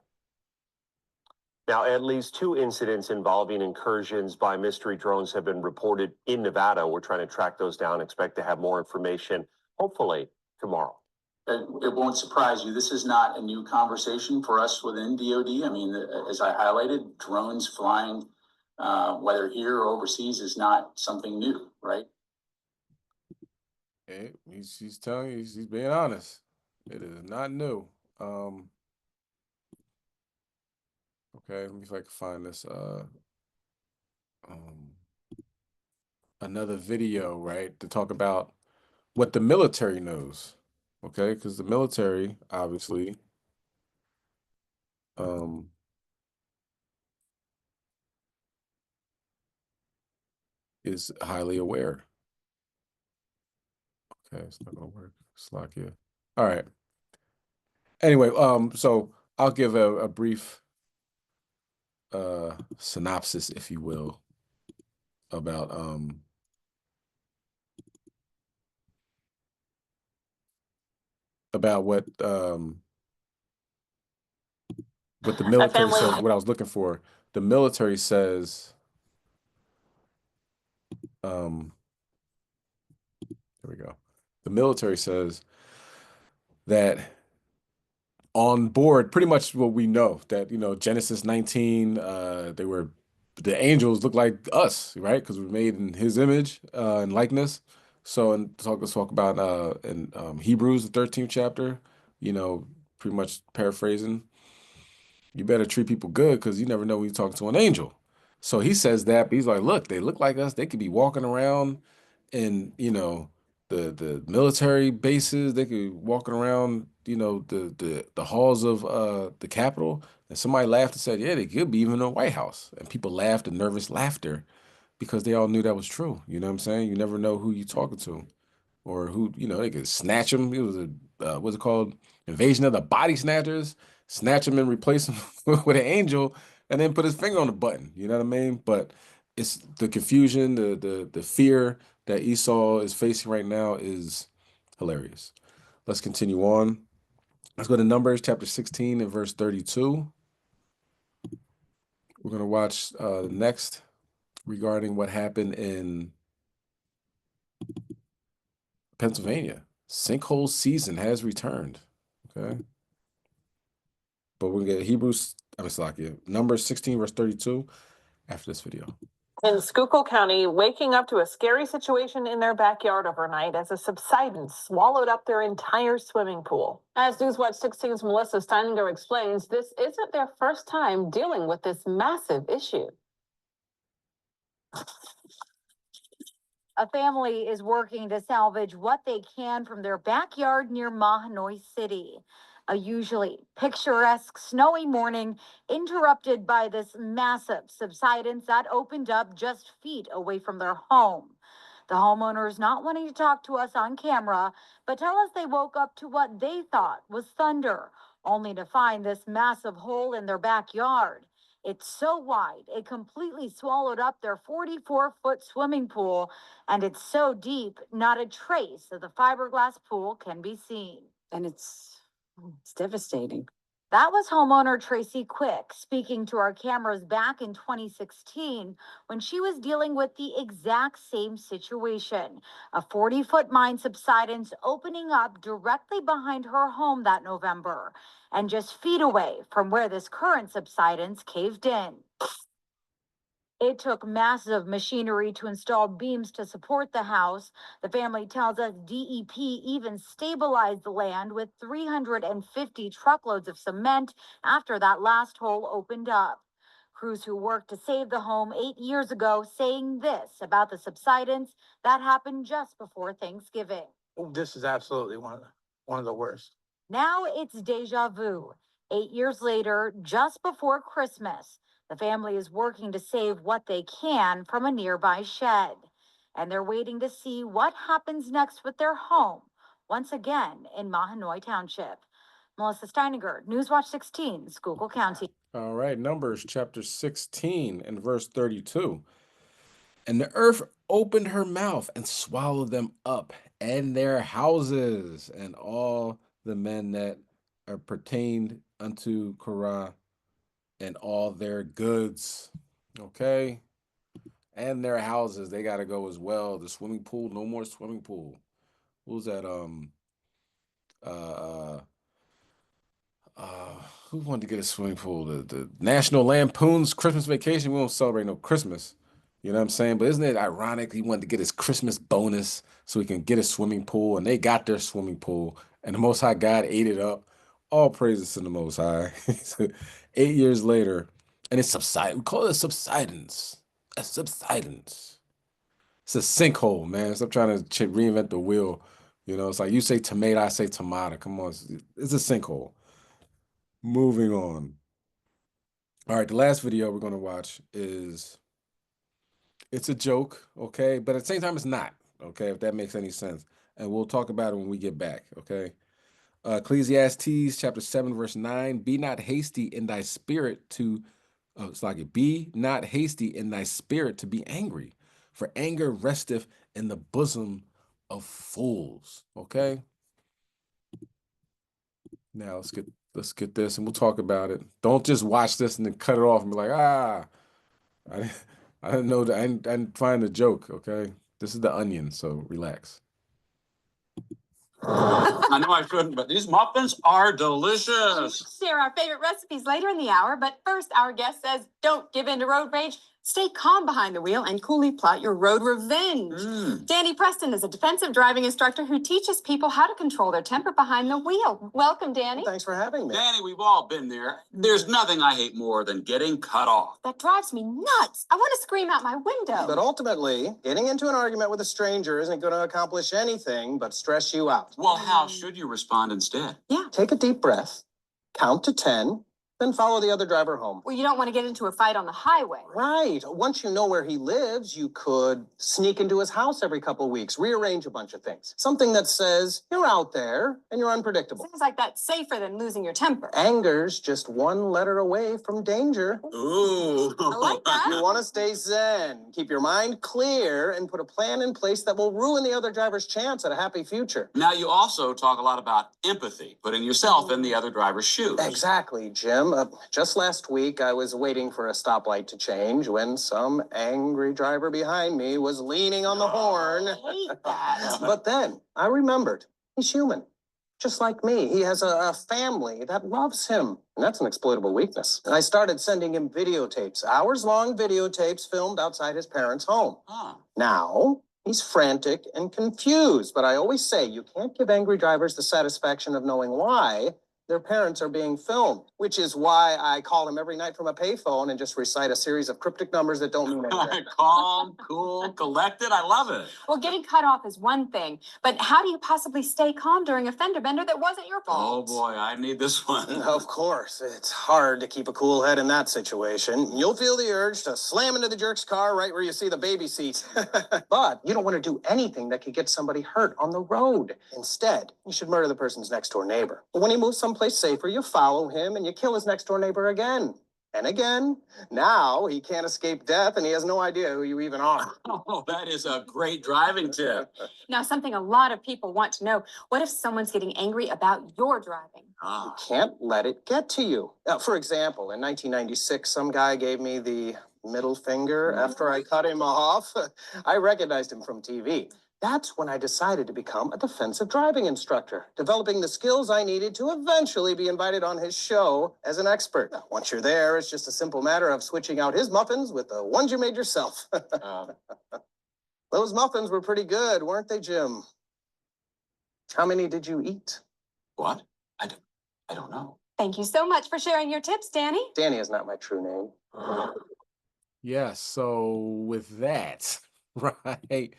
Now, at least 2 incidents involving incursions by mystery drones have been reported in Nevada. We're trying to track those down, expect to have more information, hopefully tomorrow. It won't surprise you. This is not a new conversation for us within DoD. I mean, as I highlighted, drones flying, whether here or overseas, is not something new, right? Hey, he's telling you, he's being honest. It is not new. Okay, let me see if I can find this another video, right, to talk about what the military knows. Okay, because the military obviously is highly aware. Okay, it's not gonna work. Slovakia. All right. Anyway, so I'll give a brief synopsis, if you will, about what the military says, what I was looking for. The military says, there we go. The military says that on board, pretty much what we know, that, Genesis 19, the angels look like us, right? Because we're made in his image and likeness. So, and let's talk about in Hebrews, the 13th chapter, pretty much paraphrasing, you better treat people good because you never know when you're talking to an angel. So he says that, but he's like, look, they look like us. They could be walking around in, the military bases. They could be walking around, the halls of the Capitol. And somebody laughed and said, yeah, they could be even in the White House. And people laughed a nervous laughter because they all knew that was true. You know what I'm saying? You never know who you're talking to or who, they could snatch them. It was what's it called? Invasion of the Body Snatchers. Snatch him and replace him with an angel and then put his finger on the button. You know what I mean? But it's the confusion, the fear that Esau is facing right now is hilarious. Let's continue on. Let's go to Numbers chapter 16 and verse 32. We're going to watch the next regarding what happened in Pennsylvania. Sinkhole season has returned. Okay. But we're going to get Numbers 16 verse 32 after this video. In Schuylkill County, waking up to a scary situation in their backyard overnight as a subsidence swallowed up their entire swimming pool. As Newswatch 16's Melissa Steininger explains, this isn't their first time dealing with this massive issue. A family is working to salvage what they can from their backyard near Mahanoy City. A usually picturesque snowy morning interrupted by this massive subsidence that opened up just feet away from their home. The homeowners not wanting to talk to us on camera, but tell us they woke up to what they thought was thunder, only to find this massive hole in their backyard. It's so wide, it completely swallowed up their 44-foot swimming pool, and it's so deep, not a trace of the fiberglass pool can be seen. And it's devastating. That was homeowner Tracy Quick speaking to our cameras back in 2016 when she was dealing with the exact same situation. A 40-foot mine subsidence opening up directly behind her home that November and just feet away from where this current subsidence caved in. It took massive machinery to install beams to support the house. The family tells us DEP even stabilized the land with 350 truckloads of cement after that last hole opened up. Crews who worked to save the home 8 years ago saying this about the subsidence that happened just before Thanksgiving. This is absolutely one of the worst. Now it's deja vu. 8 years later, just before Christmas, the family is working to save what they can from a nearby shed. And they're waiting to see what happens next with their home, once again in Mahanoy Township. Melissa Steininger, Newswatch 16, Schuylkill County. All right, Numbers chapter 16 and verse 32. And the earth opened her mouth and swallowed them up and their houses and all the men that are pertained unto Korah and all their goods. Okay. And their houses, they got to go as well. The swimming pool, no more swimming pool. What was that? Who wanted to get a swimming pool? The National Lampoon's Christmas Vacation. We don't celebrate no Christmas. You know what I'm saying? But isn't it ironic? He wanted to get his Christmas bonus so he can get a swimming pool, and they got their swimming pool, and the Most High God ate it up. All praises to the Most High. 8 years later, and it's subside. We call it subsidence. A subsidence. It's a sinkhole, man. Stop trying to reinvent the wheel. You know, it's like you say tomato, I say tomato. Come on, it's a sinkhole. Moving on. All right, the last video we're gonna watch is it's a joke, okay, but at the same time it's not, okay, if that makes any sense. And we'll talk about it when we get back, okay? Ecclesiastes chapter 7, verse 9. Be not hasty in thy spirit to be not hasty in thy spirit to be angry, for anger resteth in the bosom of fools. Okay. Now let's get this and we'll talk about it. Don't just watch this and then cut it off and be like, I, I didn't know that I didn't find the joke. Okay. This is the Onion, so relax. I know I shouldn't, but these muffins are delicious. Share our favorite recipes later in the hour, but first, our guest says don't give in to road rage. Stay calm behind the wheel and coolly plot your road revenge. Danny Preston is a defensive driving instructor who teaches people how to control their temper behind the wheel. Welcome, Danny. Thanks for having me. Danny, we've all been there. There's nothing I hate more than getting cut off. That drives me nuts. I want to scream out my window. But ultimately, getting into an argument with a stranger isn't going to accomplish anything but stress you out. Well, how should you respond instead? Yeah. Take a deep breath, count to 10, then follow the other driver home. Well, you don't want to get into a fight on the highway. Right. Once you know where he lives, you could sneak into his house every couple of weeks, rearrange a bunch of things. Something that says, you're out there and you're unpredictable. Sounds like that's safer than losing your temper. Anger's just one letter away from danger. Ooh. I like that. You want to stay zen, keep your mind clear, and put a plan in place that will ruin the other driver's chance at a happy future. Now, you also talk a lot about empathy, putting yourself in the other driver's shoes. Exactly, Jim. Just last week, I was waiting for a stoplight to change when some angry driver behind me was leaning on the horn. I hate that. But then I remembered he's human, just like me. He has a family that loves him, and that's an exploitable weakness. And I started sending him videotapes, hours-long videotapes filmed outside his parents' home. Now, he's frantic and confused, but I always say you can't give angry drivers the satisfaction of knowing why their parents are being filmed, which is why I call him every night from a payphone and just recite a series of cryptic numbers that don't mean anything. Calm, cool, collected. I love it. Well, getting cut off is one thing, but how do you possibly stay calm during a fender bender that wasn't your Oh fault? boy, I need this one. Of course, it's hard to keep a cool head in that situation. You'll feel the urge to slam into the jerk's car right where you see the baby seat. But you don't want to do anything that could get somebody hurt on the road. Instead, you should murder the person's next door neighbor. But when he moves someplace safer, you follow him and you kill his next door neighbor again. And again. Now he can't escape death and he has no idea who you even are. Oh, that is a great driving tip. Now, something a lot of people want to know, what if someone's getting angry about your driving? You can't let it get to you. For example, in 1996, some guy gave me the middle finger after I cut him off. I recognized him from TV. That's when I decided to become a defensive driving instructor, developing the skills I needed to eventually be invited on his show as an expert. Once you're there, it's just a simple matter of switching out his muffins with the ones you made yourself. Those muffins were pretty good, weren't they, Jim? How many did you eat? What? I don't know. Thank you so much for sharing your tips, Danny. Danny is not my true name. Yeah, so with that, right?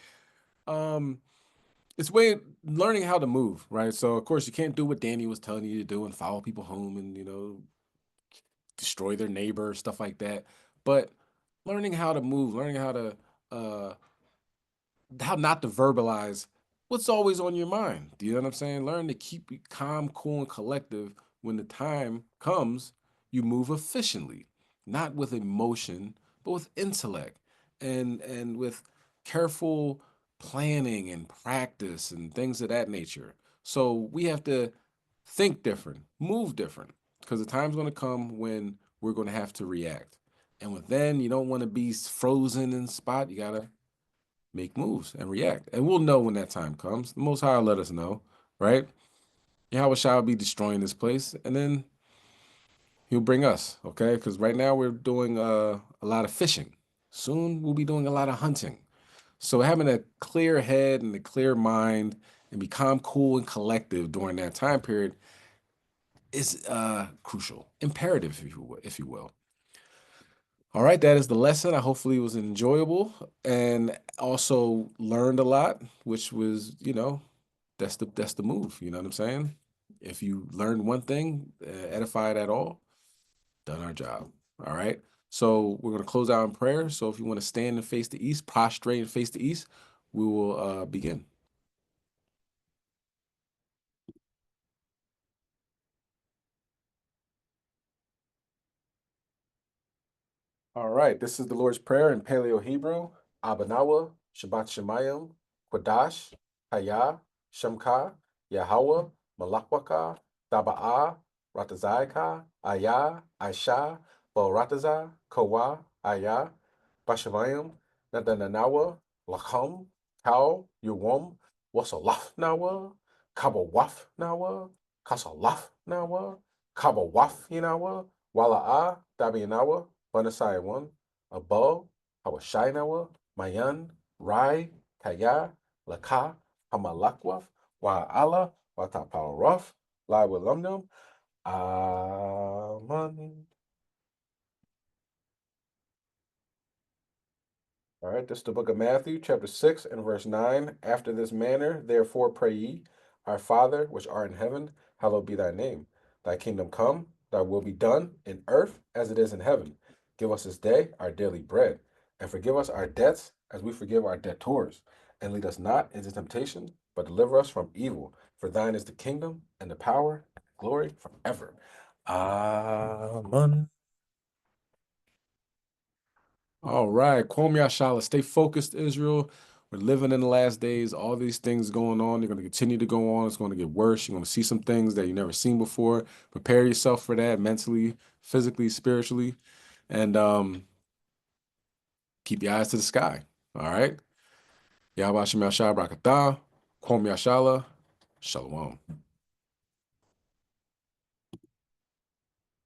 It's learning how to move, right? So of course you can't do what Danny was telling you to do and follow people home and destroy their neighbor, stuff like that. But learning how to move, learning how to how not to verbalize what's always on your mind. Do you know what I'm saying? Learn to keep it calm, cool, and collective. When the time comes, you move efficiently, not with emotion, but with intellect and with careful planning and practice and things of that nature. So we have to think different, move different, because the time's going to come when we're going to have to react. And with then, you don't want to be frozen in spot. You got to make moves and react. And we'll know when that time comes. The Most High will let us know, right? Yahweh shall be destroying this place, and then he'll bring us, okay? Because right now we're doing a lot of fishing. Soon we'll be doing a lot of hunting. So having a clear head and a clear mind and become cool and collective during that time period is crucial, imperative, if you will. All right, that is the lesson. I hopefully it was enjoyable and also learned a lot, which was, that's the move. You know what I'm saying? If you learned one thing, edified at all, done our job. All right. So we're gonna close out in prayer. So if you want to stand and face the east, prostrate and face the east, we will begin. All right, this is the Lord's Prayer in Paleo Hebrew. Abanawa, Shabbat Shemayim, Quadash, Haya, Shemka, Yahweh, Malakwaka, Daba'a, Ratazayaka, Aya, Aisha, Rataza, Kowa, Aya, Bashamayim, Nadananawa, Lacham, Kau, Yuwam, Wasalaf Nawa, Kabawaf Nawa, Kasalaf Nawa, Kabawaf Yinawa, Wala'a, Dabianawa, Banasai one, Abo, Hawashainawa, Mayan, Rai, Kaya, Laka, Hamalakwaf, Wa'ala, Wataparaf, Lai Wilumnum, Amen. All right, this is the book of Matthew, chapter 6 and verse 9. After this manner, therefore pray ye, Our Father, which art in heaven, hallowed be thy name. Thy kingdom come, thy will be done in earth as it is in heaven. Give us this day our daily bread, and forgive us our debts as we forgive our debtors. And lead us not into temptation, but deliver us from evil. For thine is the kingdom, and the power, and the glory forever. Amen. All right, Kwame Yashala, stay focused, Israel. We're living in the last days. All these things going on. They're going to continue to go on. It's going to get worse. You're going to see some things that you've never seen before. Prepare yourself for that mentally, physically, spiritually, and keep your eyes to the sky. All right. Yahweh Shem Yashai Brakatah, Kwame Yashala, Shalom.